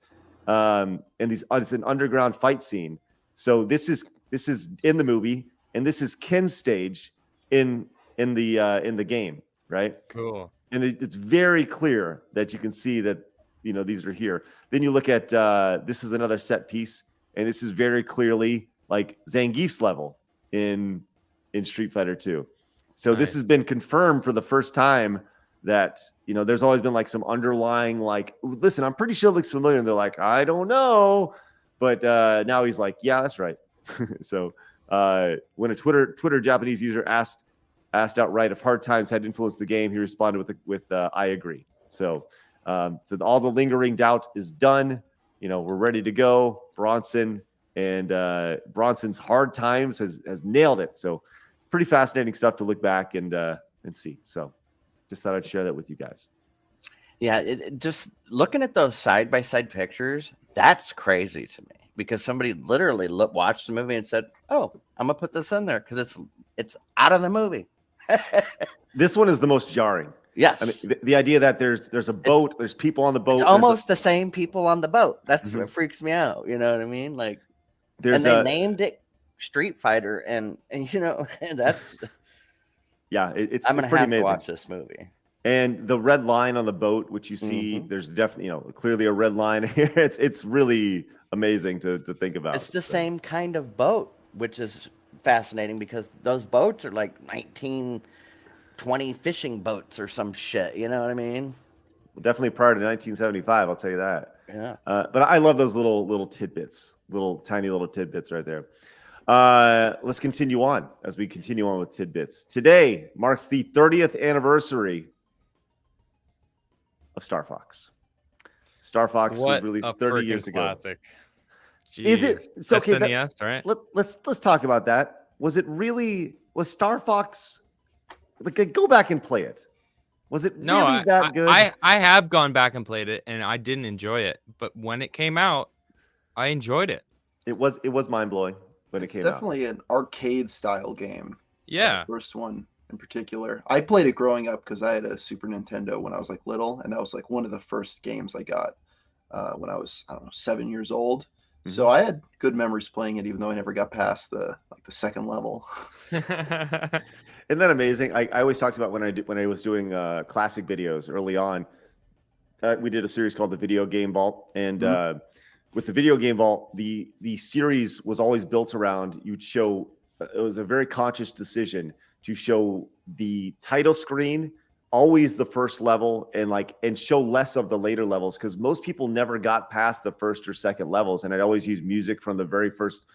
and it's an underground fight scene. So this is in the movie, and this is Ken's stage in the game, right? Cool. And it's very clear that you can see that these are here. Then you look at this is another set piece, and this is very clearly like Zangief's level in Street Fighter 2. So Nice. This has been confirmed for the first time that, there's always been like some underlying, like, listen, I'm pretty sure it looks familiar. And they're like, I don't know. But now he's like, yeah, that's right. So when a Twitter Japanese user asked outright if Hard Times had influenced the game, he responded with I agree. So all the lingering doubt is done. We're ready to go. Bronson and Bronson's Hard Times has nailed it. So pretty fascinating stuff to look back and see. So just thought I'd share that with you guys. Yeah, just looking at those side-by-side pictures, that's crazy to me because somebody literally watched the movie and said, oh, I'm going to put this in there because it's out of the movie. This one is the most jarring. Yes. I mean, the idea that there's a boat, there's people on the boat. It's almost the same people on the boat. That's Mhm. what freaks me out. You know what I mean? Like, there's and they named it Street Fighter, and that's. Yeah, it's I'm gonna pretty have to amazing. watch this movie. And the red line on the boat, which you see, there's definitely clearly a red line here. It's really amazing to think about. It's the same kind of boat, which is fascinating because those boats are like 1920 fishing boats or some shit. You know what I mean? Well, definitely prior to 1975, I'll tell you that. Yeah. But I love those little tidbits, tiny little tidbits right there. Let's continue on as we continue on with tidbits. Today marks the 30th anniversary of Star Fox. Star Fox was released 30 years ago. Classic. Is it? It's okay. SNES, right? Let's talk about that. Was Star Fox? Like, go back and play it. Was it really that good? I have gone back and played it, and I didn't enjoy it. But when it came out, I enjoyed it. It was mind blowing when it came out. It's definitely an arcade style game. Yeah. The first one in particular. I played it growing up because I had a Super Nintendo when I was like little, and that was like one of the first games I got when I was 7 years old. Mm-hmm. So I had good memories playing it, even though I never got past the second level. Isn't that amazing? I always talked about when I was doing classic videos early on. We did a series called the Video Game Vault, and with the Video Game Vault, the series was always built around you'd show. It was a very conscious decision to show the title screen, always the first level, and show less of the later levels, because most people never got past the first or second levels, and I'd always use music from the very first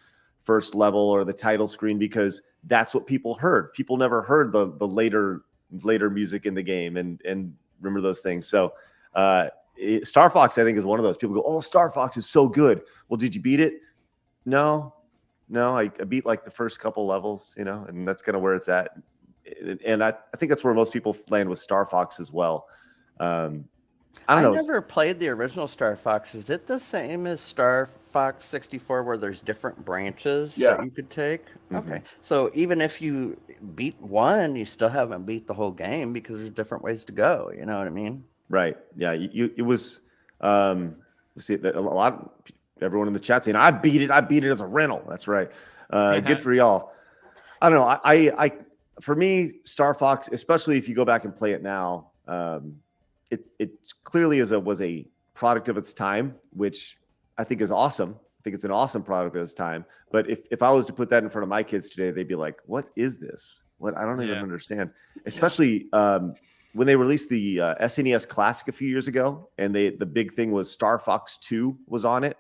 level or the title screen because that's what people heard. People never heard the later music in the game and remember those things. So Star Fox, I think, is one of those. People go, "Oh, Star Fox is so good." Well, did you beat it? No, I beat like the first couple levels, and that's kind of where it's at. And I think that's where most people land with Star Fox as well. I don't know. I never played the original Star Fox. Is it the same as Star Fox 64 where there's different branches that you could take? Mm-hmm. Okay. So even if you beat one, you still haven't beat the whole game because there's different ways to go. You know what I mean? Right. Yeah. It was, let's see, everyone in the chat saying, I beat it as a rental. That's right. Good for y'all. I don't know. For me, Star Fox, especially if you go back and play it now, it clearly was a product of its time, which I think is awesome. I think it's an awesome product of its time. But if I was to put that in front of my kids today, they'd be like, "What is this? What? I don't even understand." Especially when they released the SNES Classic a few years ago, and the big thing was Star Fox 2 was on it.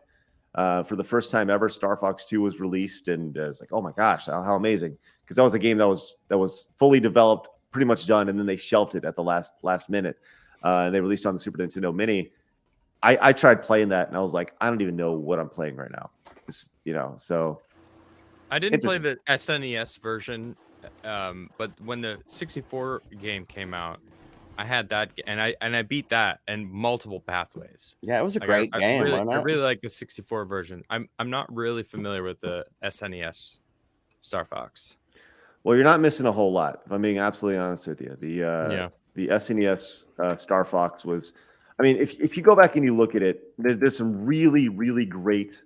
For the first time ever, Star Fox 2 was released, and it's like, oh my gosh, how amazing! Because that was a game that was fully developed, pretty much done, and then they shelved it at the last minute. And they released on the Super Nintendo Mini. I tried playing that, and I was like, I don't even know what I'm playing right now. So I didn't play the SNES version, but when the 64 game came out, I had that, and I beat that in multiple pathways. Yeah, it was a great game. I really like the 64 version. I'm not really familiar with the SNES Star Fox. Well, you're not missing a whole lot, if I'm being absolutely honest with you. The SNES Star Fox was, I mean, if you go back and you look at it, there's some really, really great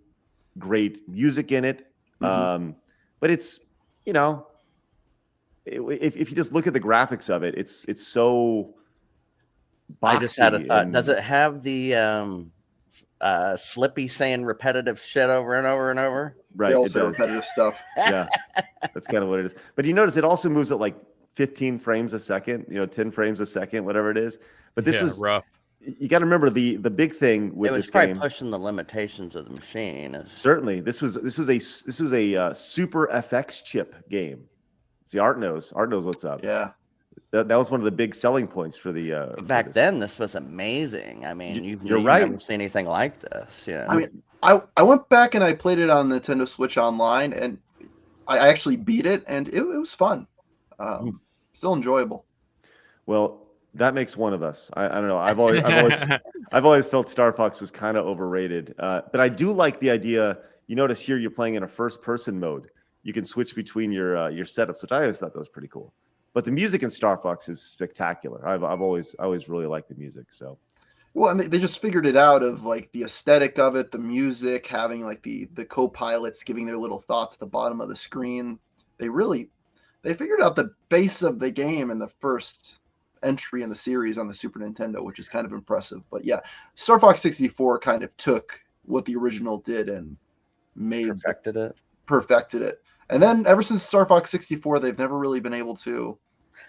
music in it. But it's, if you just look at the graphics of it, it's so boxy. I just had a thought. Does it have the Slippy saying repetitive shit over and over and over? Right. They also repetitive stuff. Yeah, that's kind of what it is. But you notice it also moves at like 15 frames a second, 10 frames a second, whatever it is. But this was rough. You got to remember the big thing with this game. It was probably pushing the limitations of the machine. Certainly, this was a Super FX chip game. See, Art knows what's up. Yeah. That was one of the big selling points for the. Back then, this was amazing. I mean, you're right. Never seen anything like this. I mean, I went back and I played it on Nintendo Switch Online, and I actually beat it, and it was fun. Still enjoyable. Well, that makes one of us. I don't know. I've always felt Star Fox was kind of overrated, but I do like the idea. You notice here you're playing in a first-person mode. You can switch between your setups, which I always thought that was pretty cool. But the music in Star Fox is spectacular. I've always really liked the music. So. Well, and they just figured it out of like the aesthetic of it, the music, having like the co-pilots giving their little thoughts at the bottom of the screen. They figured out the base of the game in the first entry in the series on the Super Nintendo, which is kind of impressive. But yeah, Star Fox 64 kind of took what the original did and perfected it. And then ever since Star Fox 64, they've never really been able to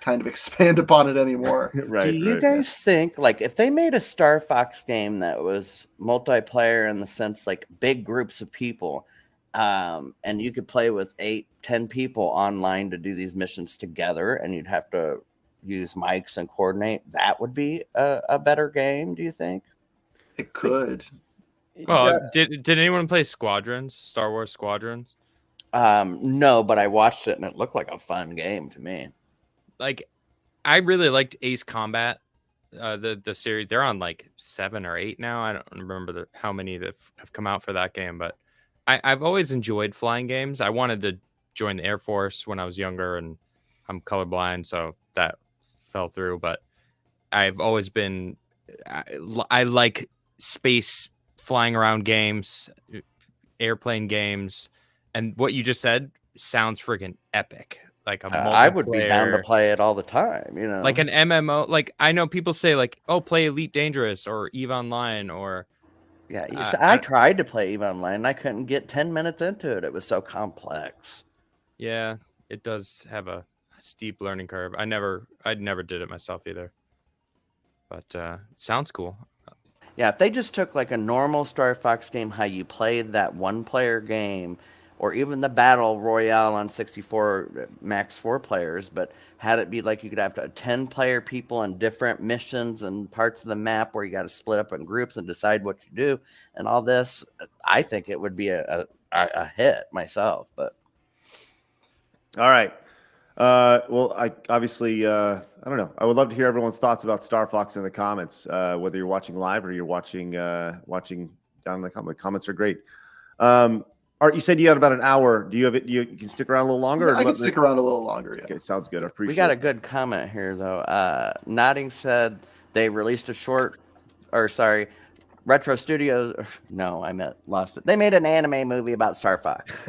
kind of expand upon it anymore. Do you guys think, like, if they made a Star Fox game that was multiplayer in the sense like big groups of people, and you could play with 8-10 people online to do these missions together, and you'd have to use mics and coordinate, that would be a better game, do you think? It could. Well, did anyone play Squadrons, Star Wars Squadrons? No, but I watched it and it looked like a fun game to me. Like, I really liked Ace Combat, the series. They're on like 7 or 8 now. I don't remember how many that have come out for that game, but I've always enjoyed flying games. I wanted to join the Air Force when I was younger, and I'm colorblind, so that fell through. But I've always been, I like space flying around games, airplane games, and what you just said sounds friggin' epic. Like I would be down to play it all the time, you know. Like an MMO. Like, I know people say like, "Oh, play Elite Dangerous or EVE Online," or yeah. I tried to play EVE Online, and I couldn't get 10 minutes into it. It was so complex. Yeah, it does have a steep learning curve. I never did it myself either. But it sounds cool. Yeah, if they just took like a normal Star Fox game, how you played that one-player game, or even the Battle Royale on 64, max 4 players, but had it be like you could have 10-player people in different missions and parts of the map where you got to split up in groups and decide what you do and all this, I think it would be a hit myself. But all right. Well, I obviously, I don't know. I would love to hear everyone's thoughts about Star Fox in the comments, whether you're watching live or you're watching down in the comments. Comments are great. Art, you said you had about an hour. Do you have it? You can stick around a little longer? I can stick around a little longer. Yeah. Okay, sounds good. I appreciate it. We got a good comment here, though. Nodding said they released Retro Studios. No, lost it. They made an anime movie about Star Fox.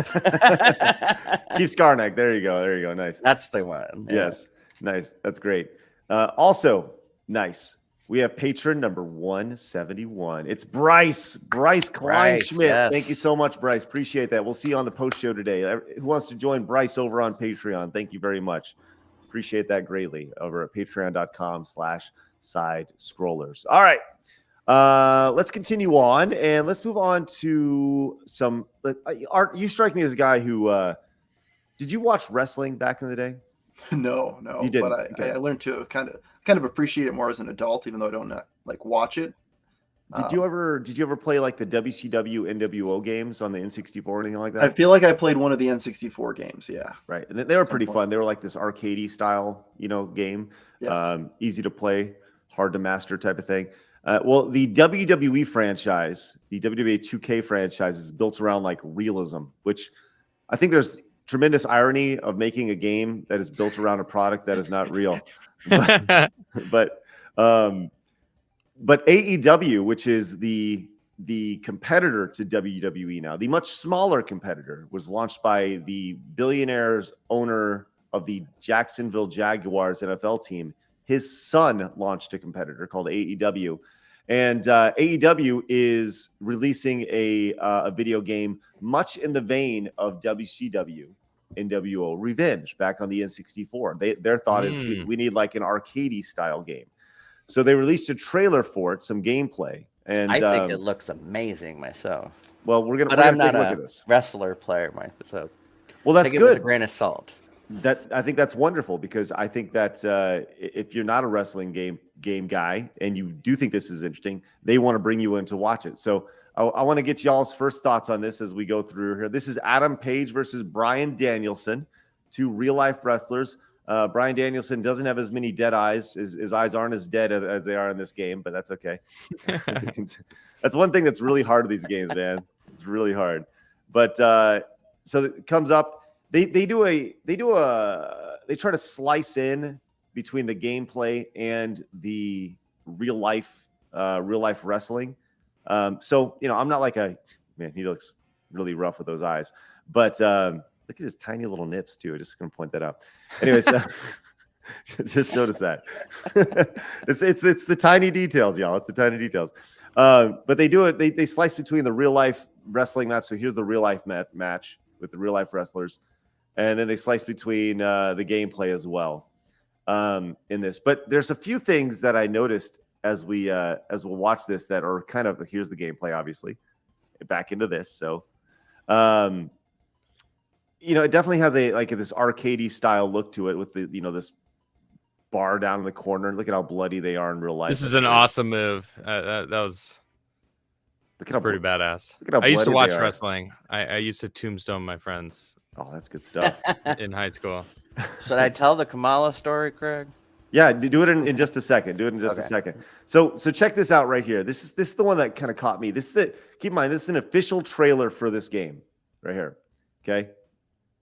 Chief Skarnak. There you go. Nice. That's the one. Yeah. Yes. Nice. That's great. Also, nice. We have patron number 171. It's Bryce Kleinschmidt. Yes. Thank you so much, Bryce. Appreciate that. We'll see you on the post show today. Who wants to join Bryce over on Patreon? Thank you very much. Appreciate that greatly over at patreon.com/side scrollers. All right. Let's continue on and let's move on to some Art. You strike me as a guy who did you watch wrestling back in the day? No, you didn't. But I learned to kind of appreciate it more as an adult, even though I don't like watch it. Did you ever play like the WCW NWO games on the N64 or anything like that? I feel like I played one of the N64 games. Yeah, right. And they were pretty fun. They were like this arcadey style, game. Yeah. Easy to play, hard to master type of thing. Well, the WWE franchise, the WWE 2K franchise, is built around like realism, which I think there's tremendous irony of making a game that is built around a product that is not real. But AEW, which is the competitor to WWE now, the much smaller competitor, was launched by the billionaire's owner of the Jacksonville Jaguars NFL team. His son launched a competitor called AEW. And AEW is releasing a video game much in the vein of WCW NWO Revenge back on the N64. Their thought is we need like an arcadey style game. So they released a trailer for it, some gameplay. And I think it looks amazing myself. Well, we're gonna I'm not take a look at this. Wrestler player, Mike. So well, that's take good. It with a grain of salt. I think that's wonderful because I think that if you're not a wrestling game guy and you do think this is interesting, they want to bring you in to watch it. So I want to get y'all's first thoughts on this as we go through here. This is Adam Page versus Bryan Danielson, two real life wrestlers. Bryan Danielson doesn't have as many dead eyes. His eyes aren't as dead as they are in this game, but that's okay. That's one thing that's really hard with these games, man. It's really hard. But so it comes up. They do a try to slice in between the gameplay and the real life wrestling. So I'm not like man. He looks really rough with those eyes, but look at his tiny little nips too. I'm just going to point that out. Anyways, just notice that. it's the tiny details, y'all. It's the tiny details. But they do it. They slice between the real life wrestling match. So here's the real life match with the real life wrestlers, and then they slice between the gameplay as well in this. But there's a few things that I noticed as we'll watch this that are kind of, here's the gameplay, obviously, back into this. So, it definitely has this arcadey style look to it with the this bar down in the corner. Look at how bloody they are in real life. This is an awesome move. That was pretty badass. I used to watch wrestling. I used to tombstone my friends. Oh, that's good stuff. In high school. Should I tell the Kamala story, Craig? Yeah, do it in just a second. Do it in just a second. So check this out right here. This is the one that kind of caught me. This is it. Keep in mind, this is an official trailer for this game right here. Okay,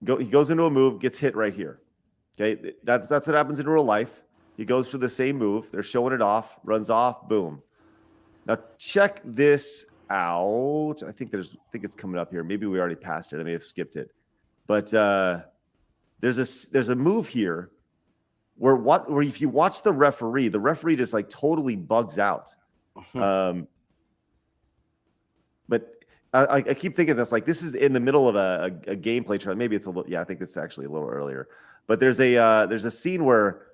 he goes into a move, gets hit right here. Okay, that's what happens in real life. He goes for the same move. They're showing it off, runs off, boom. Now check this out. I think it's coming up here. Maybe we already passed it. I may have skipped it, but there's a move here where if you watch the referee just like totally bugs out. But I keep thinking this is in the middle of a gameplay trailer. Maybe it's a little, I think it's actually a little earlier. But there's a scene where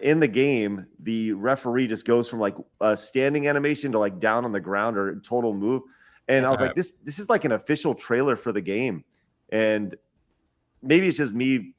in the game the referee just goes from like a standing animation to like down on the ground or total move. And I was like, this is like an official trailer for the game. And maybe it's just me.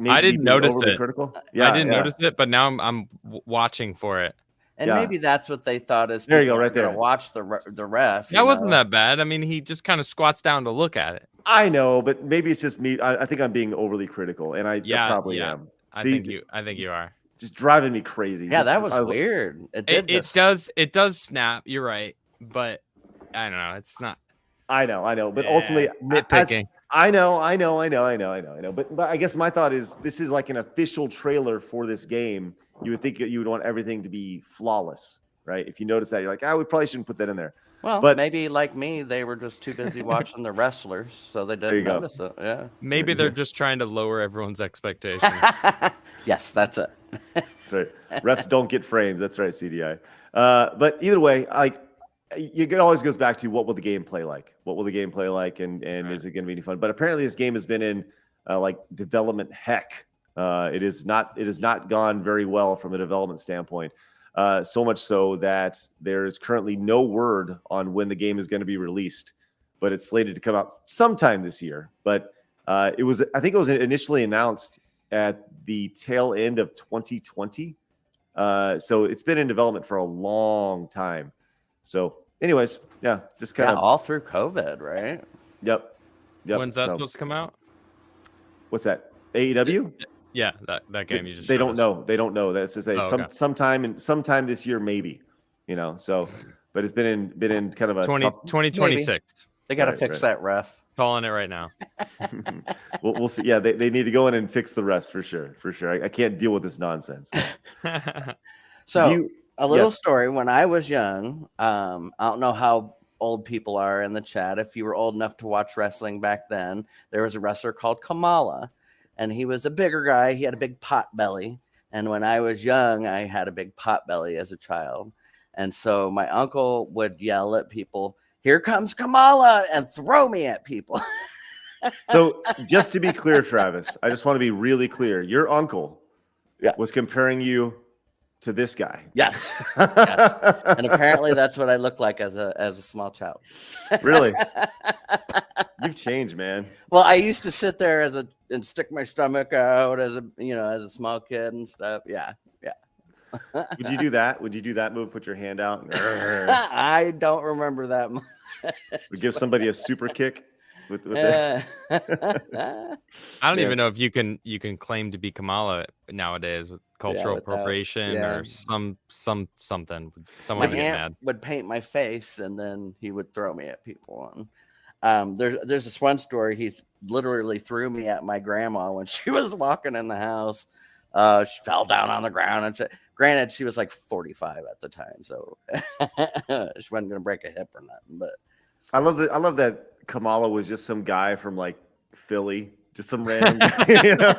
I didn't notice it. Critical. Yeah, I didn't notice it, but now I'm watching for it. And maybe that's what they thought is. There you go, right there. Watch the ref. That wasn't that bad. I mean, he just kind of squats down to look at it. I know, but maybe it's just me. I think I'm being overly critical, and I probably am. I think you are. Just driving me crazy. Yeah, that was weird. It does snap. You're right, but I don't know. It's not. I know, but ultimately, nitpicking. I know. But I guess my thought is this is like an official trailer for this game. You would think you would want everything to be flawless, right? If you notice that, you're like, we probably shouldn't put that in there. Well, but maybe like me, they were just too busy watching the wrestlers, so they didn't notice it. Yeah. Maybe they're just trying to lower everyone's expectations. Yes, that's it. That's right. Refs don't get frames. That's right, CDI. But either way, it always goes back to what will the game play like? What will the game play like? And is it going to be any fun? But apparently this game has been in development heck. It has not gone very well from a development standpoint. So much so that there is currently no word on when the game is going to be released, but it's slated to come out sometime this year. But I think it was initially announced at the tail end of 2020. So it's been in development for a long time. So anyways, just kind of all through COVID, right? Yep. When's that supposed to come out? What's that? AEW? Yeah, that game you just. They don't know. They don't know. That's just sometime this year, maybe. So, but it's been in kind of a 2026. Maybe. They got to fix that ref. Calling it right now. We'll see. Yeah, they need to go in and fix the rest for sure. For sure. I can't deal with this nonsense. So a little story. When I was young, I don't know how old people are in the chat. If you were old enough to watch wrestling back then, there was a wrestler called Kamala, and he was a bigger guy. He had a big pot belly. And when I was young, I had a big pot belly as a child. And so my uncle would yell at people, "Here comes Kamala," and throw me at people. So just to be clear, Travis, I just want to be really clear. Your uncle was comparing you to this guy. Yes. Yes. And apparently that's what I look like as a small child. Really? You've changed, man. Well, I used to sit there and stick my stomach out as a small kid and stuff. Yeah. Yeah. Would you do that? Would you do that move? Put your hand out? I don't remember that much. Would give somebody a super kick with I don't even know if you can claim to be Kamala nowadays with cultural appropriation or something. Someone would get mad. Would paint my face and then he would throw me at people. There's this one story. literally threw me at my grandma when she was walking in the house. She fell down on the ground, and granted, she was like 45 at the time, so she wasn't gonna break a hip or nothing. But I love that Kamala was just some guy from like Philly, just some random guy, you know?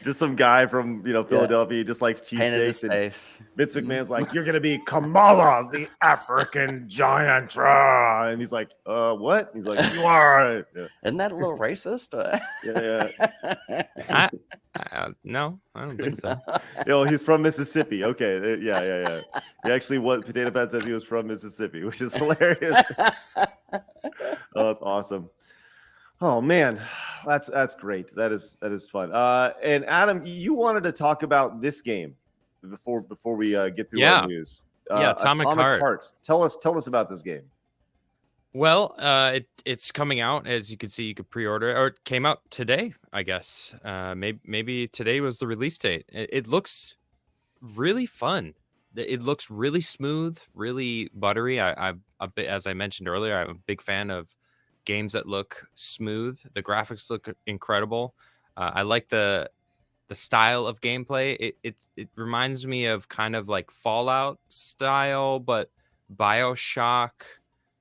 just some guy from Philadelphia, just likes painted his cheesesteaks. And face. Vince McMahon's like, "You're gonna be Kamala, the African giant," and he's like, "What?" He's like, "You are." Yeah. Isn't that a little racist? Yeah. No, I don't think so. He's from Mississippi. Okay, yeah. He actually, what Potato Pat says, he was from Mississippi, which is hilarious. Oh, that's awesome. Oh man, that's great. That is fun. And Adam, you wanted to talk about this game before we get through our news. Atomic Heart. Tell us about this game. Well, it's coming out, as you can see. You could pre-order it, or it came out today, I guess. Maybe today was the release date. It looks really fun. It looks really smooth, really buttery. I'm a bit, as I mentioned earlier, I'm a big fan of games that look smooth. The graphics look incredible. I like the style of gameplay. It reminds me of kind of like Fallout style, but BioShock.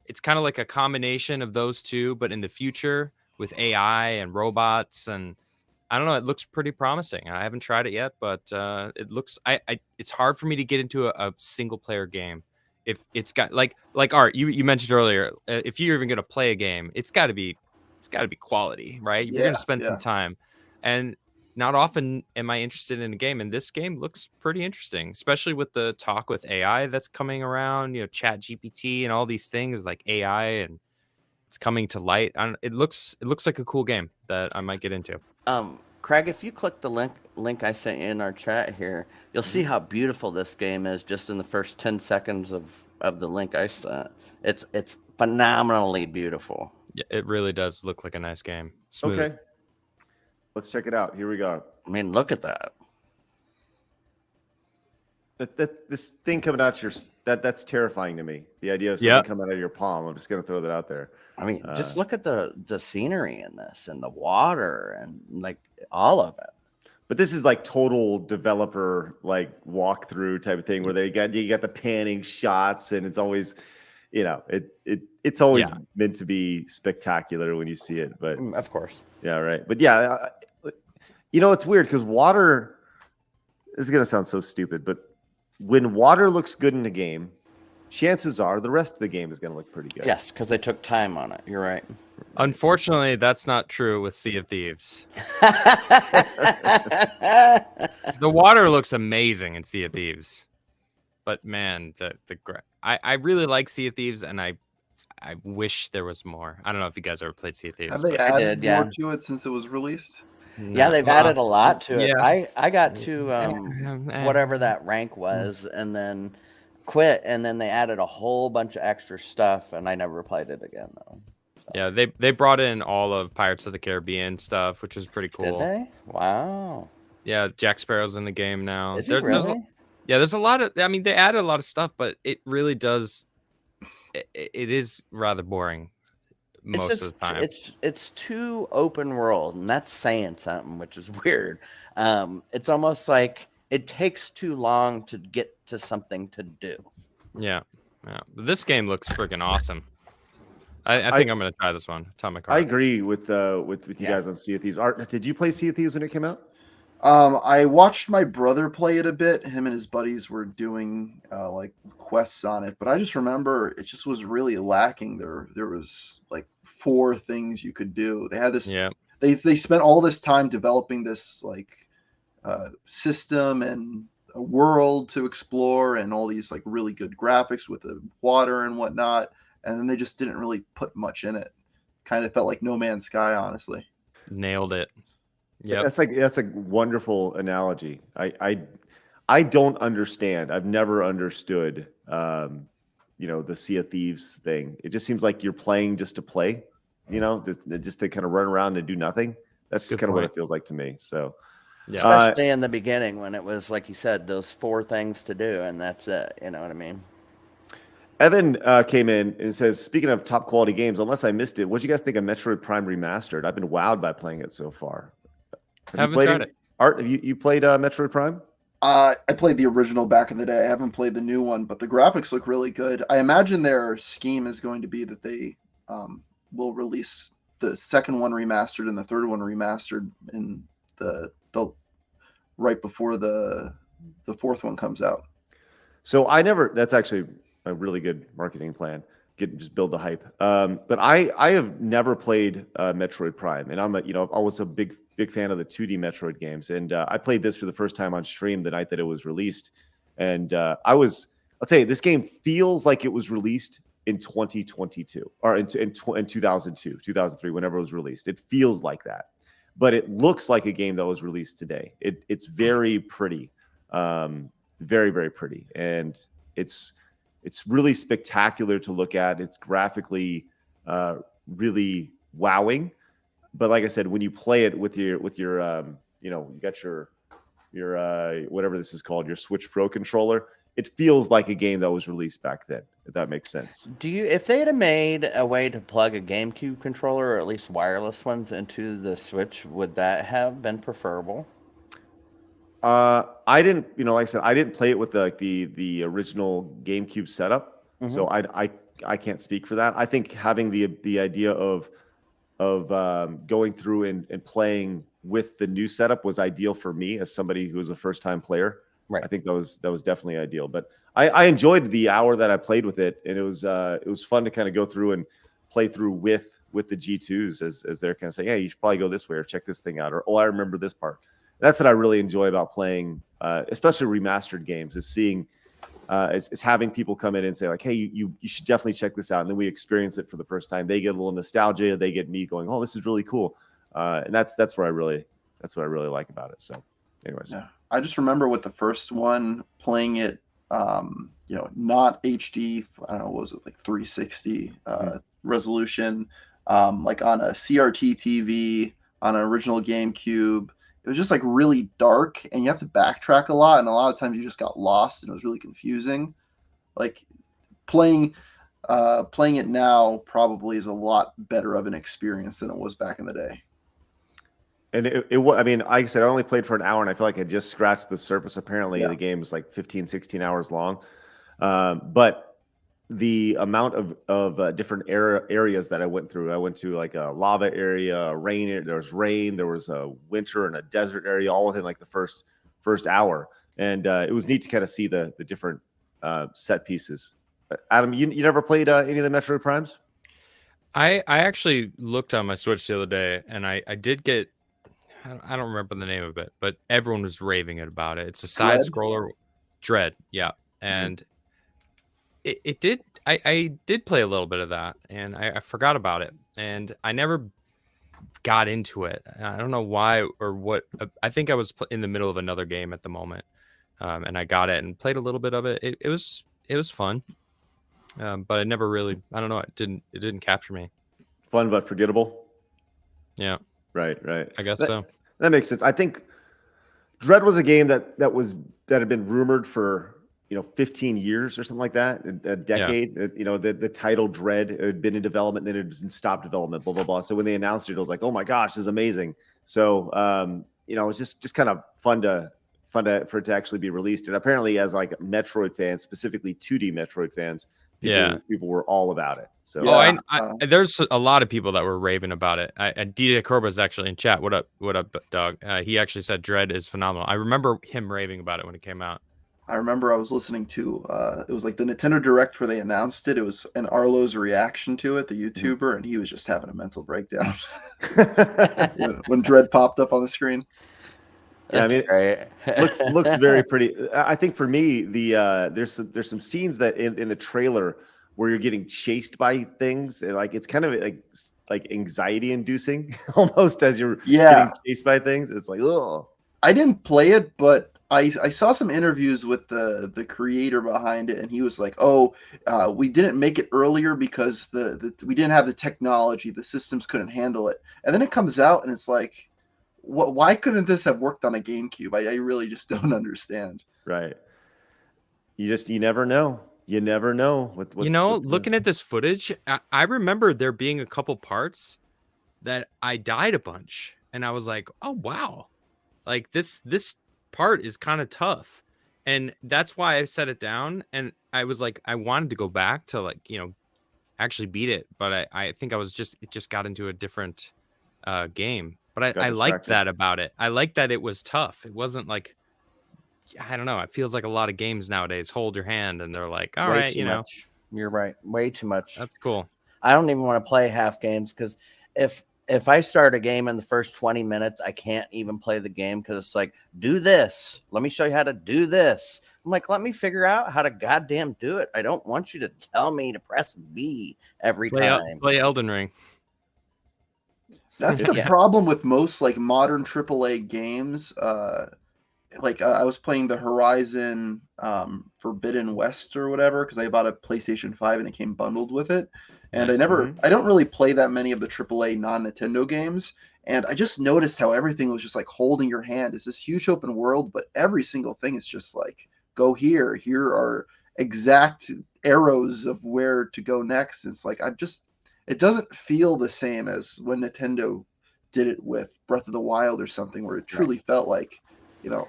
It's kind of like a combination of those two, but in the future with AI and robots, and I don't know. It looks pretty promising. I haven't tried it yet, but it looks. It's hard for me to get into a single player game if it's got like Art. You mentioned earlier, if you're even going to play a game, it's got to be quality, right? You're going to spend some time, and not often am I interested in a game, and this game looks pretty interesting, especially with the talk with AI that's coming around, Chat GPT and all these things like AI, and it's coming to light. It looks like a cool game that I might get into. Craig, if you click the link I sent you in our chat here, you'll see how beautiful this game is just in the first 10 seconds of the link I sent. It's phenomenally beautiful. Yeah, it really does look like a nice game. Smooth. Okay. Let's check it out. Here we go. I mean, look at that. This thing coming out that's terrifying to me. The idea of something coming out of your palm. I'm just gonna throw that out there. I mean, just look at the scenery in this and the water and like all of it. But this is like total developer like walkthrough type of thing where you got the panning shots, and it's always it's always meant to be spectacular when you see it. But of course. Yeah, right. But yeah, it's weird because water, this is going to sound so stupid, but when water looks good in a game, chances are the rest of the game is going to look pretty good. Yes, because they took time on it. You're right. Unfortunately, that's not true with Sea of Thieves. The water looks amazing in Sea of Thieves. But man, I really like Sea of Thieves, and I wish there was more. I don't know if you guys ever played Sea of Thieves. Have they added more to it since it was released? Yeah, they've added a lot to it. Yeah. I got to whatever that rank was, and then quit, and then they added a whole bunch of extra stuff, and I never played it again though. So. Yeah, they brought in all of Pirates of the Caribbean stuff, which is pretty cool. Did they? Wow. Yeah, Jack Sparrow's in the game now. Is he really? There's a lot of. I mean, they added a lot of stuff, but it really does. It is rather boring most of the time. It's too open world, and that's saying something, which is weird. It's almost like it takes too long to get to something to do. Yeah. This game looks freaking awesome. I think I'm going to try this one. Atomic Heart. I agree with you guys on Sea of Thieves. Art, did you play Sea of Thieves when it came out? I watched my brother play it a bit. Him and his buddies were doing like quests on it, but I just remember it just was really lacking. There was like 4 things you could do. They had this. Yeah. They spent all this time developing this like system and a world to explore, and all these like really good graphics with the water and whatnot. And then they just didn't really put much in it. Kind of felt like No Man's Sky, honestly. Nailed it. Yeah, that's a wonderful analogy. I don't understand. I've never understood the Sea of Thieves thing. It just seems like you're playing just to play, just to kind of run around and do nothing. That's just kind of what it feels like to me. So yeah. Especially in the beginning when it was like you said, those 4 things to do, and that's it. You know what I mean? Evan came in and says, speaking of top quality games, unless I missed it, what do you guys think of Metroid Prime Remastered? I've been wowed by playing it so far. Haven't tried it. Art, have you played Metroid Prime? I played the original back in the day. I haven't played the new one, but the graphics look really good. I imagine their scheme is going to be that they will release the second one remastered and the third one remastered in the right before the fourth one comes out. So that's actually a really good marketing plan. Just build the hype. But I have never played Metroid Prime, and I'm always a big fan of the 2D Metroid games. And I played this for the first time on stream the night that it was released. And I'll tell you, this game feels like it was released in 2022 or in 2002, 2003, whenever it was released. It feels like that, but it looks like a game that was released today. It's very pretty, very, very pretty. And it's really spectacular to look at. It's graphically really wowing. But like I said, when you play it with your you got your whatever this is called, your Switch Pro controller, it feels like a game that was released back then, if that makes sense. If they had made a way to plug a GameCube controller, or at least wireless ones, into the Switch, would that have been preferable? I didn't, like I said, I didn't play it with the original GameCube setup, so I can't speak for that. I think having the idea of going through and playing with the new setup was ideal for me as somebody who was a first time player. Right. I think that was definitely ideal. But I enjoyed the hour that I played with it, and it was fun to kind of go through and play through with the G2s as they're kind of saying, hey, you should probably go this way or check this thing out, or I remember this part. That's what I really enjoy about playing, especially remastered games, is seeing is having people come in and say like, hey, you should definitely check this out, and then we experience it for the first time. They get a little nostalgia, they get me going, oh, this is really cool, and that's what I really like about it. So, anyways, yeah. I just remember with the first one playing it, not HD. I don't know, what was it, like 360 resolution, like on a CRT TV on an original GameCube. It was just like really dark, and you have to backtrack a lot, and a lot of times you just got lost, and it was really confusing. Like playing it now probably is a lot better of an experience than it was back in the day. And I mean, like I said, I only played for an hour, and I feel like I just scratched the surface. Apparently, the game is like 15, 16 hours long. But the amount of different areas that I went through, I went to like a lava area, a rain. There was rain. There was a winter and a desert area, all within like the first hour. And it was neat to kind of see the different set pieces. Adam, you never played any of the Metroid Primes? I actually looked on my Switch the other day, and I did get. I don't remember the name of it, but everyone was raving about it. It's a side scroller, Dread, yeah, and it did. I did play a little bit of that, and I forgot about it, and I never got into it. I don't know why or what. I think I was in the middle of another game at the moment, and I got it and played a little bit of it. It was fun, but I never really. I don't know. It didn't capture me. Fun but forgettable. Yeah. Right. I guess so. That makes sense. I think Dread was a game that had been rumored for 15 years or something like that, a decade. Yeah. The title Dread had been in development, then it had stopped development, blah blah blah. So when they announced it, I was like, oh my gosh, this is amazing. So it was just kind of fun for it to actually be released. And apparently, as like Metroid fans, specifically 2D Metroid fans, people were all about it. So there's a lot of people that were raving about it. DJ Corba is actually in chat. What up, dog? He actually said Dread is phenomenal. I remember him raving about it when it came out. I remember I was listening to it was like the Nintendo Direct where they announced it. It was an Arlo's reaction to it, the YouTuber, and he was just having a mental breakdown when Dread popped up on the screen. Yeah, I mean, it looks very pretty. I think for me, there's some scenes that in the trailer where you're getting chased by things, and like it's kind of like anxiety inducing almost as you're getting chased by things. It's like, oh. I didn't play it, but I saw some interviews with the creator behind it, and he was like, we didn't make it earlier because we didn't have the technology, the systems couldn't handle it. And then it comes out, and it's like, why couldn't this have worked on a GameCube? I really just don't understand. Right. You never know. You never know. Looking at this footage, I remember there being a couple parts that I died a bunch, and I was like, "Oh wow, like this part is kind of tough," and that's why I set it down. And I was like, I wanted to go back to actually beat it, but I think it just got into a different game. But Got I liked distracted. that about it. I liked that it was tough. It wasn't like, I don't know. It feels like a lot of games nowadays hold your hand and they're like, all Way right, too much. You're right. Way too much. that's cool. I don't even want to play half games because if I start a game in the first 20 minutes, I can't even play the game because it's like, do this. Let me show you how to do this. I'm like, let me figure out how to goddamn do it. I don't want you to tell me to press B every time. Play Elden Ring. That's the Yeah. problem with most like modern AAA games. I was playing the Horizon Forbidden West or whatever because I bought a PlayStation 5 and it came bundled with it. And Nice. I don't really play that many of the AAA non-Nintendo games. And I just noticed how everything was just like holding your hand. It's this huge open world, but every single thing is just like, go here. Here are exact arrows of where to go next. It's like, it doesn't feel the same as when Nintendo did it with Breath of the Wild or something where it truly felt like, Well,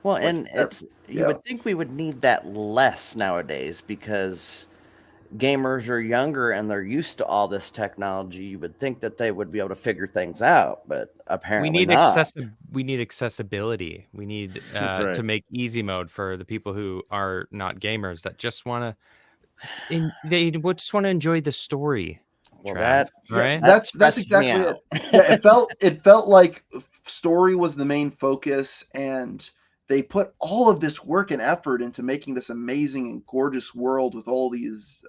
like and that- you would think we would need that less nowadays because gamers are younger and they're used to all this technology. You would think that they would be able to figure things out, but apparently We need not. we need accessibility. We need That's right. to make easy mode for the people who are not gamers that just want to. They would just want to enjoy the story. Well, Trav, that right? that That's stresses me exactly out. it. Yeah, it felt like story was the main focus, and they put all of this work and effort into making this amazing and gorgeous world with all these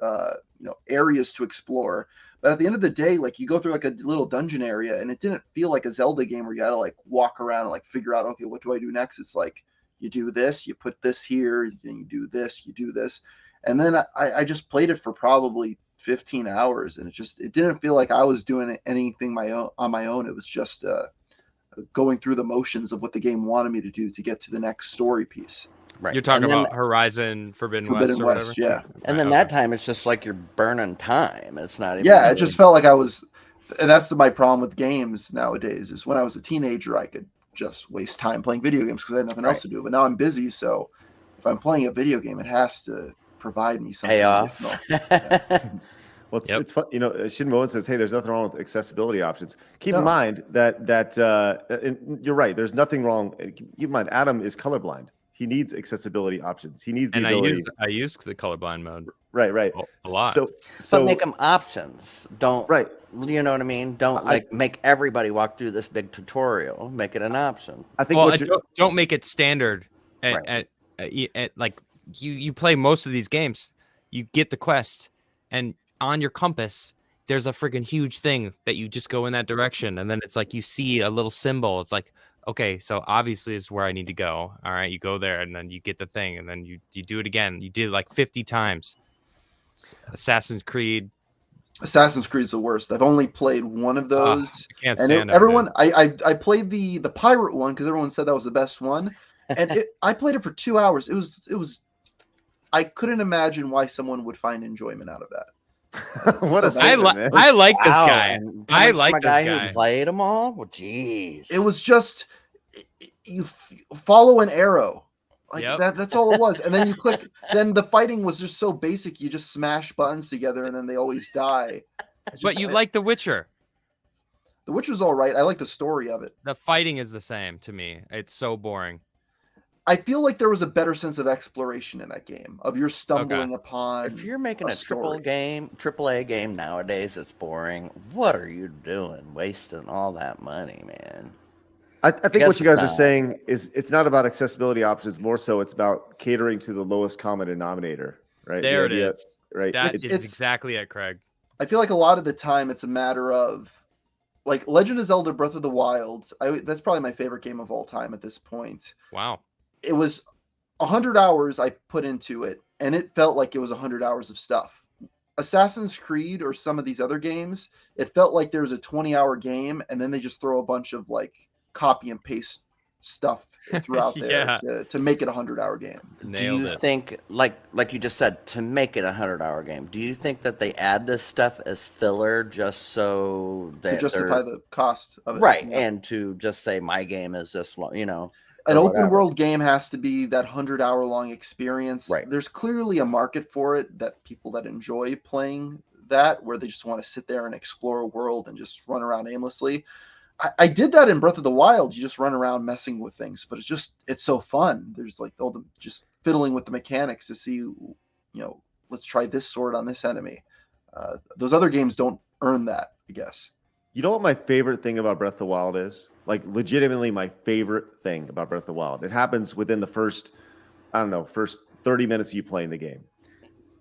areas to explore. But at the end of the day, like you go through like a little dungeon area, and it didn't feel like a Zelda game where you got to like walk around and like figure out, okay, what do I do next? It's like you do this, you put this here, then you do this, you do this, and then I just played it for probably 15 hours, and it didn't feel like I was doing anything on my own. It was just going through the motions of what the game wanted me to do to get to the next story piece. Right. You're talking And then- about Horizon Forbidden West or whatever. Yeah. And then that time it's just like you're burning time. It's not even. Yeah, it just felt like I was, and that's my problem with games nowadays. Is when I was a teenager, I could just waste time playing video games because I had nothing else to do. But now I'm busy, so if I'm playing a video game, it has to provide me something payoff. additional. Well, Yep. it's fun. Shin Moen says, "Hey, there's nothing wrong with accessibility options. Keep No. in mind that and you're right. There's nothing wrong. Keep in mind, Adam is colorblind. He needs accessibility options. He needs the And ability. I use the colorblind mode Right. a lot. So But make them options. Don't. right. You know what I mean? Don't make everybody walk through this big tutorial. Make it an option. I think Well, what you're, don't make it standard. Right. At like you play most of these games, you get the quest, and on your compass, there's a freaking huge thing that you just go in that direction, and then it's like you see a little symbol. It's like, okay, so obviously it's where I need to go. All right, you go there, and then you get the thing, and then you do it again. You did it like 50 times. Assassin's Creed. Assassin's Creed is the worst. I've only played one of those. I can't And stand it, everyone, man. I played the pirate one because everyone said that was the best one, and I played it for 2 hours. It was I couldn't imagine why someone would find enjoyment out of that. what a I statement, man. like this Wow, guy. and I coming like from a this guy guy. who played them all. Well, jeez. It was just you follow an arrow, like Yep. that's all it was, and then you click. Then the fighting was just so basic. You just smash buttons together, and then they always die. But you like The Witcher. The Witcher's all right. I like the story of it. The fighting is the same to me. It's so boring. I feel like there was a better sense of exploration in that game. Of you're stumbling upon. If you're making a story. AAA game nowadays, it's boring. What are you doing? Wasting all that money, man. I think guess what you guys it's are not. saying is it's not about accessibility options. More so, it's about catering to the lowest common denominator. Right. There it The idea- is. Right. That It's- is exactly it, Craig. I feel like a lot of the time it's a matter of like Legend of Zelda Breath of the Wild. That's probably my favorite game of all time at this point. Wow. It was 100 hours I put into it, and it felt like it was 100 hours of stuff. Assassin's Creed or some of these other games, it felt like there was a 20-hour game, and then they just throw a bunch of like copy and paste stuff throughout Yeah. there to make it a 100-hour game. Do Nailed you it. think, like you just said, to make it a 100-hour game, do you think that they add this stuff as filler just so that To justify they're the cost of it. right, Yeah. and to just say my game is this long, An or open whatever. world game has to be that 100-hour long experience. Right. There's clearly a market for it, that people that enjoy playing that, where they just want to sit there and explore a world and just run around aimlessly. I did that in Breath of the Wild. You just run around messing with things, but it's so fun. There's like all the just fiddling with the mechanics to see, let's try this sword on this enemy. Those other games don't earn that, I guess. You know what my favorite thing about Breath of the Wild is? Like, legitimately my favorite thing about Breath of the Wild. It happens within the first 30 minutes of you playing the game.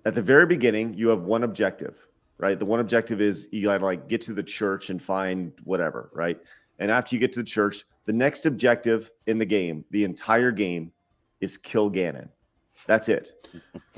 At the very beginning, you have one objective, right? The one objective is you gotta like get to the church and find whatever, right? And after you get to the church, the next objective in the game, the entire game, is kill Ganon. That's it.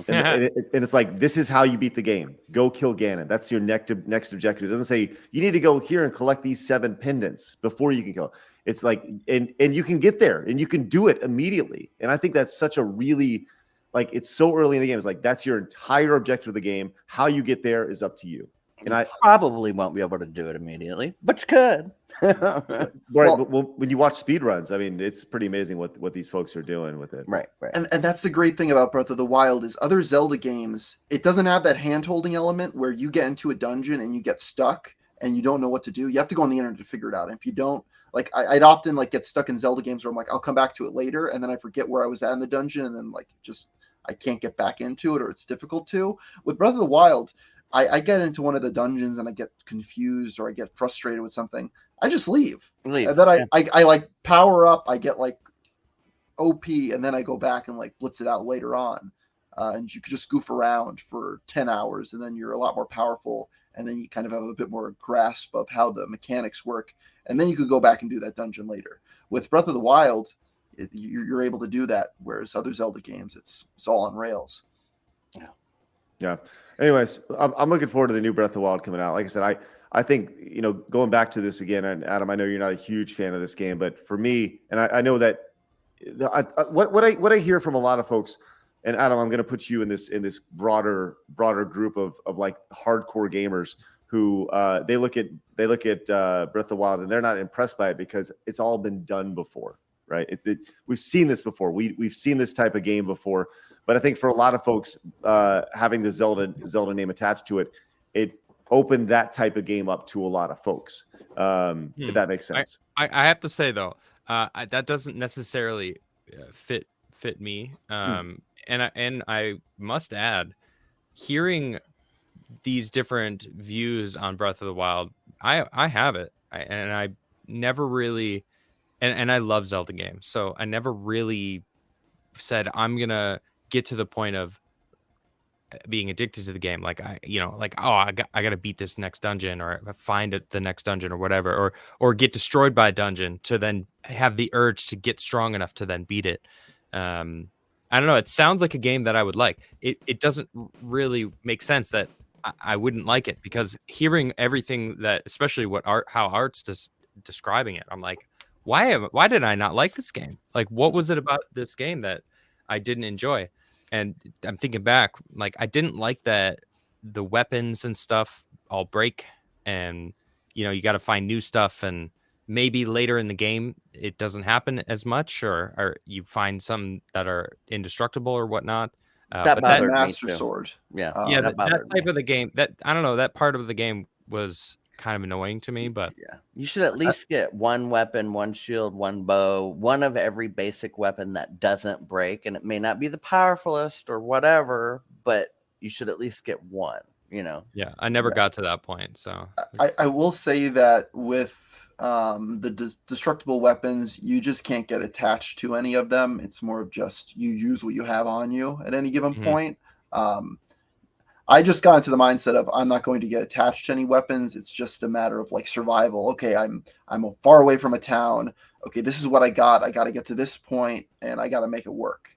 And it's like, this is how you beat the game. Go kill Ganon. That's your next objective. It doesn't say you need to go here and collect these 7 pendants before you can kill. It's like, and you can get there and you can do it immediately. And I think that's such a really, like, it's so early in the game. It's like, that's your entire objective of the game. How you get there is up to you. And I probably won't be able to do it immediately, but you could. right. Well, when you watch speed runs, I mean, it's pretty amazing what these folks are doing with it. Right. And that's the great thing about Breath of the Wild is other Zelda games, it doesn't have that hand-holding element where you get into a dungeon and you get stuck and you don't know what to do. You have to go on the internet to figure it out. And if you don't, like, I'd often like get stuck in Zelda games where I'm like, I'll come back to it later, and then I forget where I was at in the dungeon, and then like just I can't get back into it, or it's difficult to. With Breath of the Wild, I get into one of the dungeons and I get confused or I get frustrated with something. I just leave. And then I like power up. I get like OP, and then I go back and like blitz it out later on. And you could just goof around for 10 hours, and then you're a lot more powerful. And then you kind of have a bit more grasp of how the mechanics work. And then you could go back and do that dungeon later. With Breath of the Wild, you're able to do that, whereas other Zelda games, it's all on rails. Yeah. Anyways, I'm looking forward to the new Breath of the Wild coming out. Like I said, I think, going back to this again, and Adam, I know you're not a huge fan of this game, but for me, and I know that what I hear from a lot of folks, and Adam, I'm going to put you in this broader group of like hardcore gamers who they look at Breath of the Wild and they're not impressed by it because it's all been done before, right? We've seen this before. We've seen this type of game before. But I think for a lot of folks, having the Zelda name attached to it, it opened that type of game up to a lot of folks. If that makes sense. I have to say though, that doesn't necessarily fit me. And I must add, hearing these different views on Breath of the Wild, I have it, and I never really, and I love Zelda games, so I never really said I'm gonna get to the point of being addicted to the game, like I gotta beat this next dungeon, or find the next dungeon, or whatever, or get destroyed by a dungeon to then have the urge to get strong enough to then beat it. I don't know. It sounds like a game that I would like. It doesn't really make sense that I wouldn't like it, because hearing everything that, especially how Art's describing it, I'm like, why did I not like this game? Like, what was it about this game that I didn't enjoy? And I'm thinking back, like, I didn't like that the weapons and stuff all break, and you got to find new stuff, and maybe later in the game it doesn't happen as much, or you find some that are indestructible or whatnot. That But bothered me Master too. Sword. Yeah, that bothered type me. of the game, that part of the game was kind of annoying to me. But Yeah, you should at least get one weapon, one shield, one bow, one of every basic weapon that doesn't break, and it may not be the powerfulest or whatever, but you should at least get one. yeah, I never got to that point. So I will say that with the destructible weapons, you just can't get attached to any of them. It's more of just you use what you have on you at any given point. I just got into the mindset of I'm not going to get attached to any weapons. It's just a matter of like survival. Okay, I'm far away from a town. Okay, this is what I got. I got to get to this point, and I got to make it work.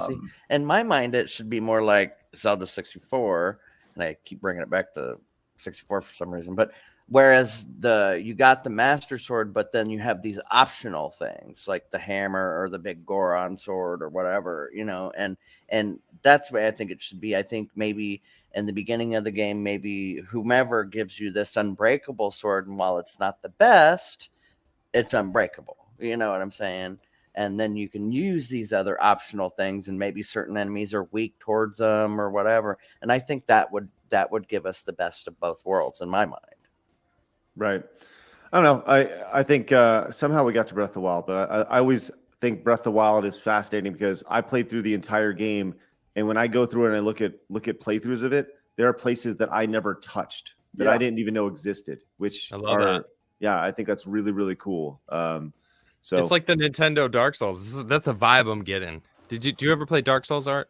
See, in my mind, it should be more like Zelda 64, and I keep bringing it back to 64 for some reason. But Whereas you got the Master Sword, but then you have these optional things like the hammer or the big Goron sword or whatever, and that's where I think it should be. I think maybe in the beginning of the game, maybe whomever gives you this unbreakable sword, and while it's not the best, it's unbreakable. You know what I'm saying? And then you can use these other optional things, and maybe certain enemies are weak towards them or whatever. And I think that would give us the best of both worlds in my mind. Right. I don't know. I think somehow we got to Breath of the Wild, but I always think Breath of the Wild is fascinating because I played through the entire game, and when I go through it and I look at playthroughs of it, there are places that I never touched that I didn't even know existed, which I love that. Yeah, I think that's really, really cool. So it's like the Nintendo Dark Souls. That's the vibe I'm getting. Do you ever play Dark Souls, Art?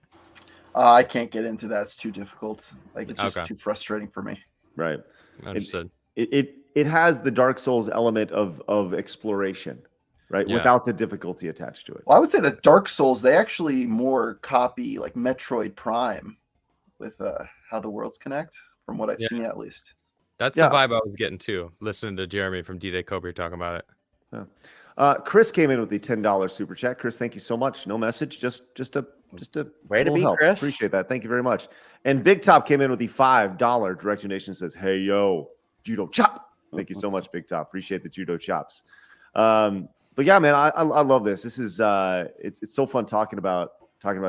I can't get into that. It's too difficult. Like it's just Okay. too frustrating for me. right. Understood. It has the Dark Souls element of exploration, right? Yeah. Without the difficulty attached to it. Well, I would say that Dark Souls, they actually more copy like Metroid Prime with how the worlds connect, from what I've Yeah. seen at least. That's Yeah. the vibe I was getting too, listening to Jeremy from D-Day Cobra talking about it. Chris came in with the $10 super chat. Chris, thank you so much. No message, just a Way to little be, help. Chris. Appreciate that. Thank you very much. And Big Top came in with the $5 direct donation. Says, "Hey yo, judo chop." Thank you so much, Big Top. Appreciate the judo chops. But yeah, man, I love this. This is it's so fun talking about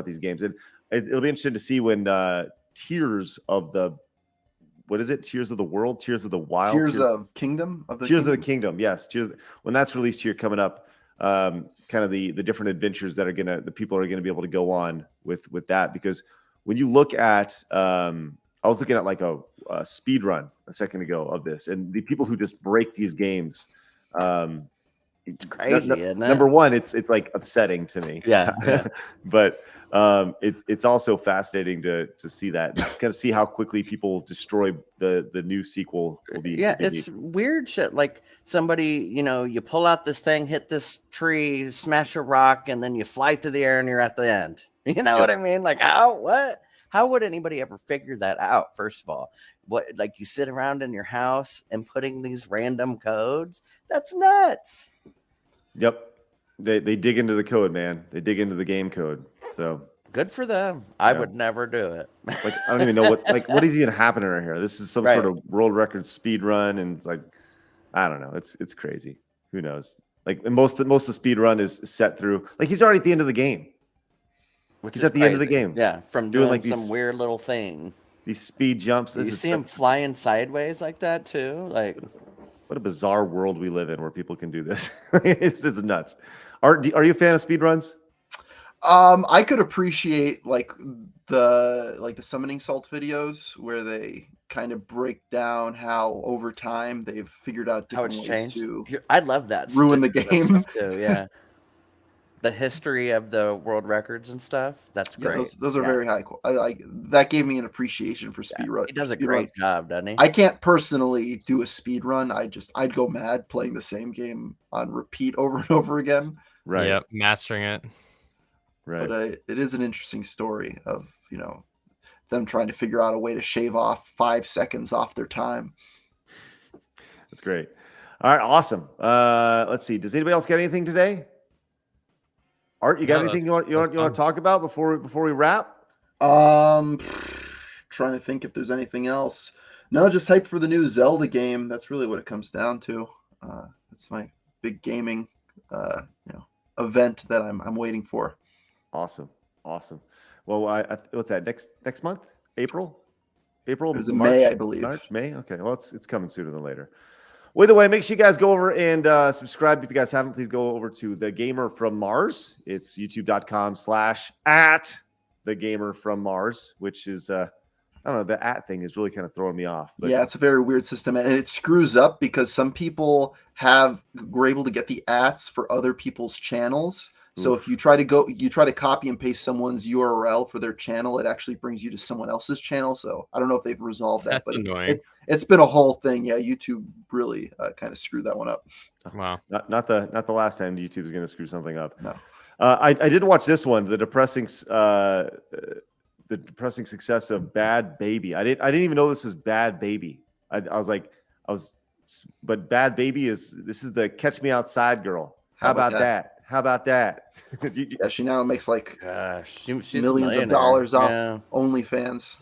these games, and it'll be interesting to see when Tears of the Tears of the World, Tears of the Wild, Tears of Kingdom of the Tears of the Kingdom, yes. When that's released here coming up, kind of the different adventures that the people are gonna be able to go on with that. Because when you look at, I was looking at like a speed run a second ago of this, and the people who just break these games, It's crazy, isn't it? Number one, it's like upsetting to me. Yeah. But it's also fascinating to see that and just kind of see how quickly people destroy the new sequel will be. Yeah, it's weird shit. Like somebody, you pull out this thing, hit this tree, smash a rock, and then you fly through the air and you're at the end. You know what I mean? Like how would anybody ever figure that out? First of all, like you sit around in your house and putting these random codes? That's nuts. Yep. They dig into the code, man. They dig into the game code. So good for them. I would never do it. Like I don't even know what is even happening right here. This is some sort of world record speed run, and it's like I don't know. It's crazy. Who knows? Like and most of the speed run is set through. Like he's already at the end of the game. He's at the end of the game. Yeah, from doing like some weird little thing. These speed jumps. You see him flying sideways like that too. Like what a bizarre world we live in where people can do this. It's nuts. Are you a fan of speed runs? I could appreciate like the summoning salt videos where they kind of break down how over time they've figured out different ways to I love that ruin the game too. Yeah. The history of the world records and stuff. That's great. Yeah, those are very high. That gave me an appreciation for speed run. He does a great job, doesn't he? I can't personally do a speed run. I'd go mad playing the same game on repeat over and over again. Right. Yep. Mastering it. Right. But it is an interesting story of them trying to figure out a way to shave off 5 seconds off their time. That's great. All right, awesome. Let's see. Does anybody else get anything today? Art, you got anything you want to talk about before we wrap? Trying to think if there's anything else. No, just hyped for the new Zelda game. That's really what it comes down to. That's my big gaming event that I'm waiting for. Awesome. Well, what's that? Next month? April? It was in May, I believe. March, May. Okay. Well, it's coming sooner than later. Well, either way, make sure you guys go over and subscribe. If you guys haven't, please go over to The Gamer from Mars. It's youtube.com/@TheGamerFromMars, which is, I don't know, the @ thing is really kind of throwing me off. But yeah, it's a very weird system. And it screws up because some people were able to get the @ for other people's channels. So if you try to copy and paste someone's URL for their channel, it actually brings you to someone else's channel. So I don't know if they've resolved that. That's annoying. It's been a whole thing. Yeah, YouTube really kind of screwed that one up. Wow. Not the last time YouTube is going to screw something up. No. I did watch this one, the depressing success of Bad Baby. I didn't even know this was Bad Baby. I was but Bad Baby is the Catch Me Outside girl. How about that? How about that? Yeah, she now makes like Gosh, she's a millions of millionaire. dollars off Yeah, OnlyFans.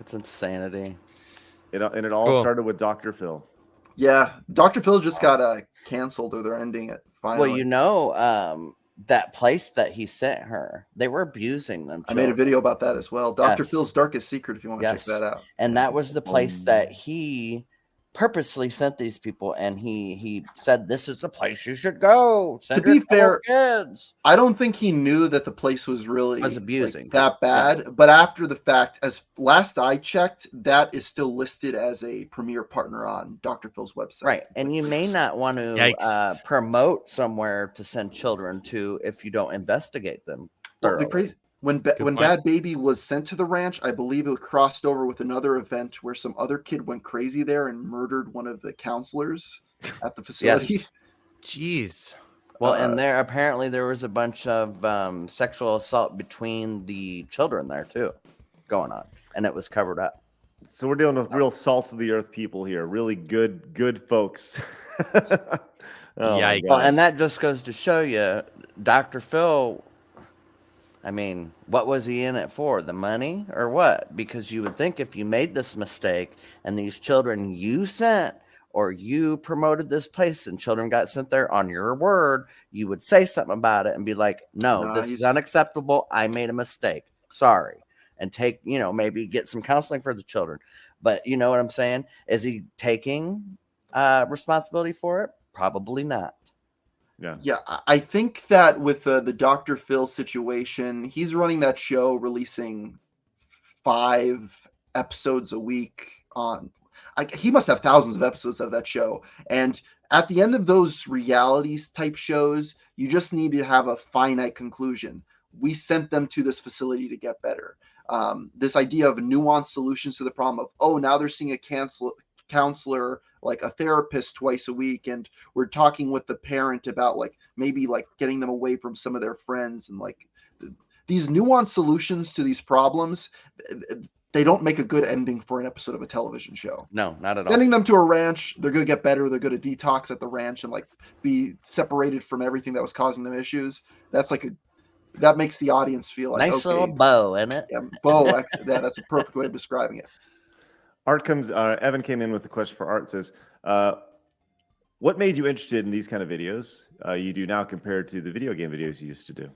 it's insanity. It all Cool. started with Dr. Phil. Yeah, Dr. Phil just got canceled, or they're ending it finally. Well, you know, that place that he sent her, they were abusing them. I made a children. video about that as well. Dr. Yes. Phil's Darkest Secret, if you want to Yes. check that out. And that was the place that he purposely sent these people, and he said, "This is the place you should go." Send To be your fellow fair, kids. I don't think he knew that the place was really Was abusing that bad. But after the fact, as last I checked, that is still listed as a premier partner on Dr. Phil's website. Right, and you may not want to Yikes. promote somewhere to send children to if you don't investigate them. Well, the thoroughly. crazy when point. Bad Baby was sent to the ranch, I believe it crossed over with another event where some other kid went crazy there and murdered one of the counselors at the facility. Yes. Jeez. Well, and there apparently there was a bunch of sexual assault between the children there too, going on, and it was covered up. So we're dealing with real salt of the earth people here. Really good folks. Oh, my Yikes. Well, gosh. and that just goes to show you, Dr. Phil. I mean, what was he in it for? The money or what? Because you would think if you made this mistake and these children you sent or you promoted this place and children got sent there on your word, you would say something about it and be like, no, this is unacceptable. I made a mistake. Sorry. And take, maybe get some counseling for the children. But you know what I'm saying? Is he taking responsibility for it? Probably not. Yeah, I think that with the Dr. Phil situation, he's running that show, releasing 5 episodes a week on. He must have thousands of episodes of that show. And at the end of those realities type shows, you just need to have a finite conclusion. We sent them to this facility to get better. This idea of nuanced solutions to the problem of, now they're seeing a counselor, like a therapist twice a week, and we're talking with the parent about maybe getting them away from some of their friends, and these nuanced solutions to these problems, they don't make a good ending for an episode of a television show. No, not at all. Sending them to a ranch, they're going to get better. They're going to detox at the ranch and be separated from everything that was causing them issues. That makes the audience feel like nice little bow, isn't it? Yeah, bow. That's a perfect way of describing it. Evan came in with a question for Art. Says, what made you interested in these kind of videos you do now compared to the video game videos you used to do?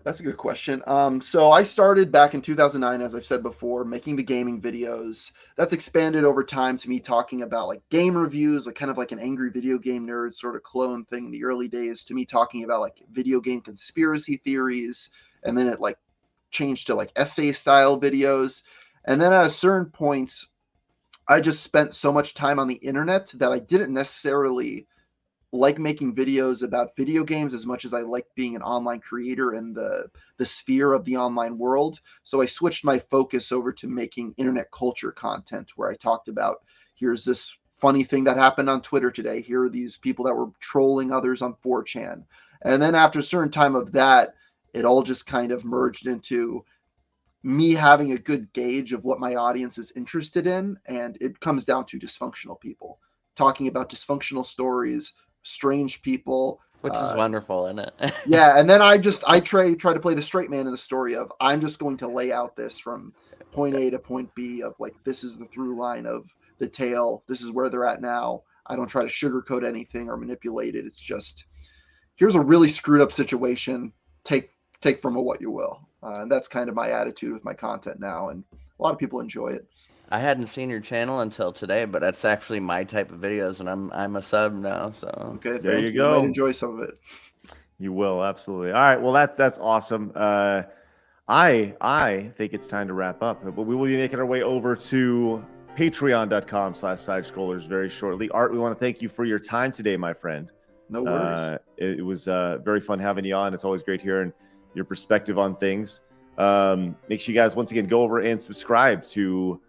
That's a good question. So I started back in 2009, as I've said before, making the gaming videos. That's expanded over time to me talking about game reviews, kind of like an angry video game nerd sort of clone thing in the early days, to me talking about video game conspiracy theories. And then it changed to essay style videos. And then at a certain point, I just spent so much time on the internet that I didn't necessarily like making videos about video games as much as I like being an online creator in the sphere of the online world. So I switched my focus over to making internet culture content, where I talked about, here's this funny thing that happened on Twitter today. Here are these people that were trolling others on 4chan. And then after a certain time of that, it all just kind of merged into me having a good gauge of what my audience is interested in. And it comes down to dysfunctional people, talking about dysfunctional stories, strange people, which is wonderful, isn't it? Yeah. And then I try to play the straight man in the story of, I'm just going to lay out this from point A to point B of this is the through line of the tale. This is where they're at now. I don't try to sugarcoat anything or manipulate it. It's just, here's a really screwed up situation. Take from it what you will. And that's kind of my attitude with my content now. And a lot of people enjoy it. I hadn't seen your channel until today, but that's actually my type of videos, and I'm a sub now. So okay, there you go. You might enjoy some of it. You will, absolutely. All right, well that's awesome. I think it's time to wrap up, but we will be making our way over to patreon.com/sidescrollers very shortly. Art, we want to thank you for your time today, my friend. No worries. It was very fun having you on. It's always great hearing your perspective on things. Make sure you guys once again go over and subscribe to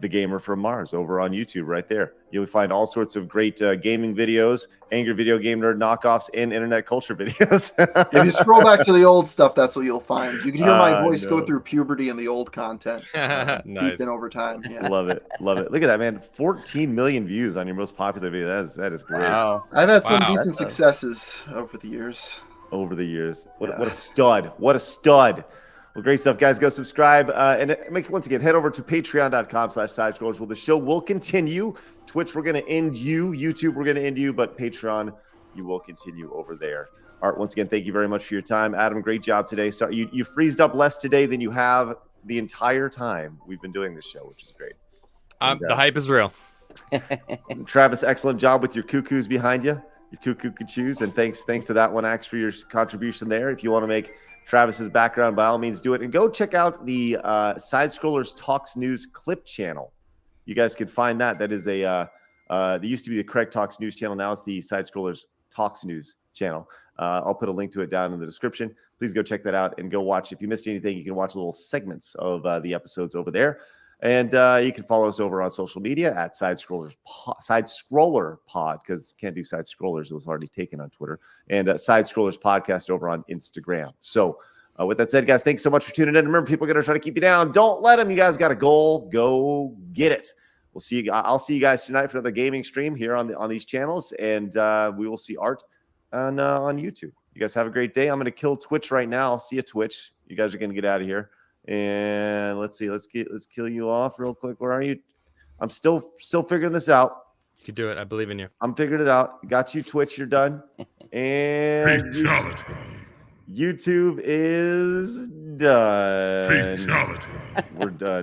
The Gamer from Mars over on YouTube right there. You'll find all sorts of great gaming videos, angry video game nerd knockoffs, and internet culture videos. If you scroll back to the old stuff, that's what you'll find. You can hear my voice go No. through puberty and the old content Nice. deep in over time. Yeah. Love it. Look at that, man. 14 million views on your most popular video. That is great. Wow. I've had some Wow. decent That's a- successes over the years. Over the years. What Yeah. a stud. What a stud. Well, great stuff, guys. Go subscribe. Once again, head over to patreon.com/sidescrollers. Well, the show will continue. Twitch, we're going to end you. YouTube, we're going to end you. But Patreon, you will continue over there. Art, once again, thank you very much for your time. Adam, great job today. So you freezed up less today than you have the entire time we've been doing this show, which is great. And, The hype is real. Travis, excellent job with your cuckoos behind you, your cuckoo cuckoos, and thanks to that one Axe for your contribution there. If you want to make Travis's background, by all means do it, and go check out the Side Scrollers Talks News clip channel. You guys can find that. That is they used to be the Craig Talks News channel. Now it's the Side Scrollers Talks News channel. I'll put a link to it down in the description. Please go check that out and go watch. If you missed anything, you can watch little segments of the episodes over there. And you can follow us over on social media at Side Scroller Pod, because can't do Side Scrollers. It was already taken on Twitter. And Side Scrollers Podcast over on Instagram. So with that said, guys, thanks so much for tuning in. Remember, people are going to try to keep you down. Don't let them. You guys got a goal. Go get it. We'll see you. I'll see you guys tonight for another gaming stream here on these channels. And we will see Art on YouTube. You guys have a great day. I'm going to kill Twitch right now. I'll see you, Twitch. You guys are going to get out of here. And let's see. Let's kill you off real quick. Where are you? I'm still figuring this out. You can do it. I believe in you. I'm figuring it out. Got you, Twitch. You're done. And YouTube is done. Fatality. We're done.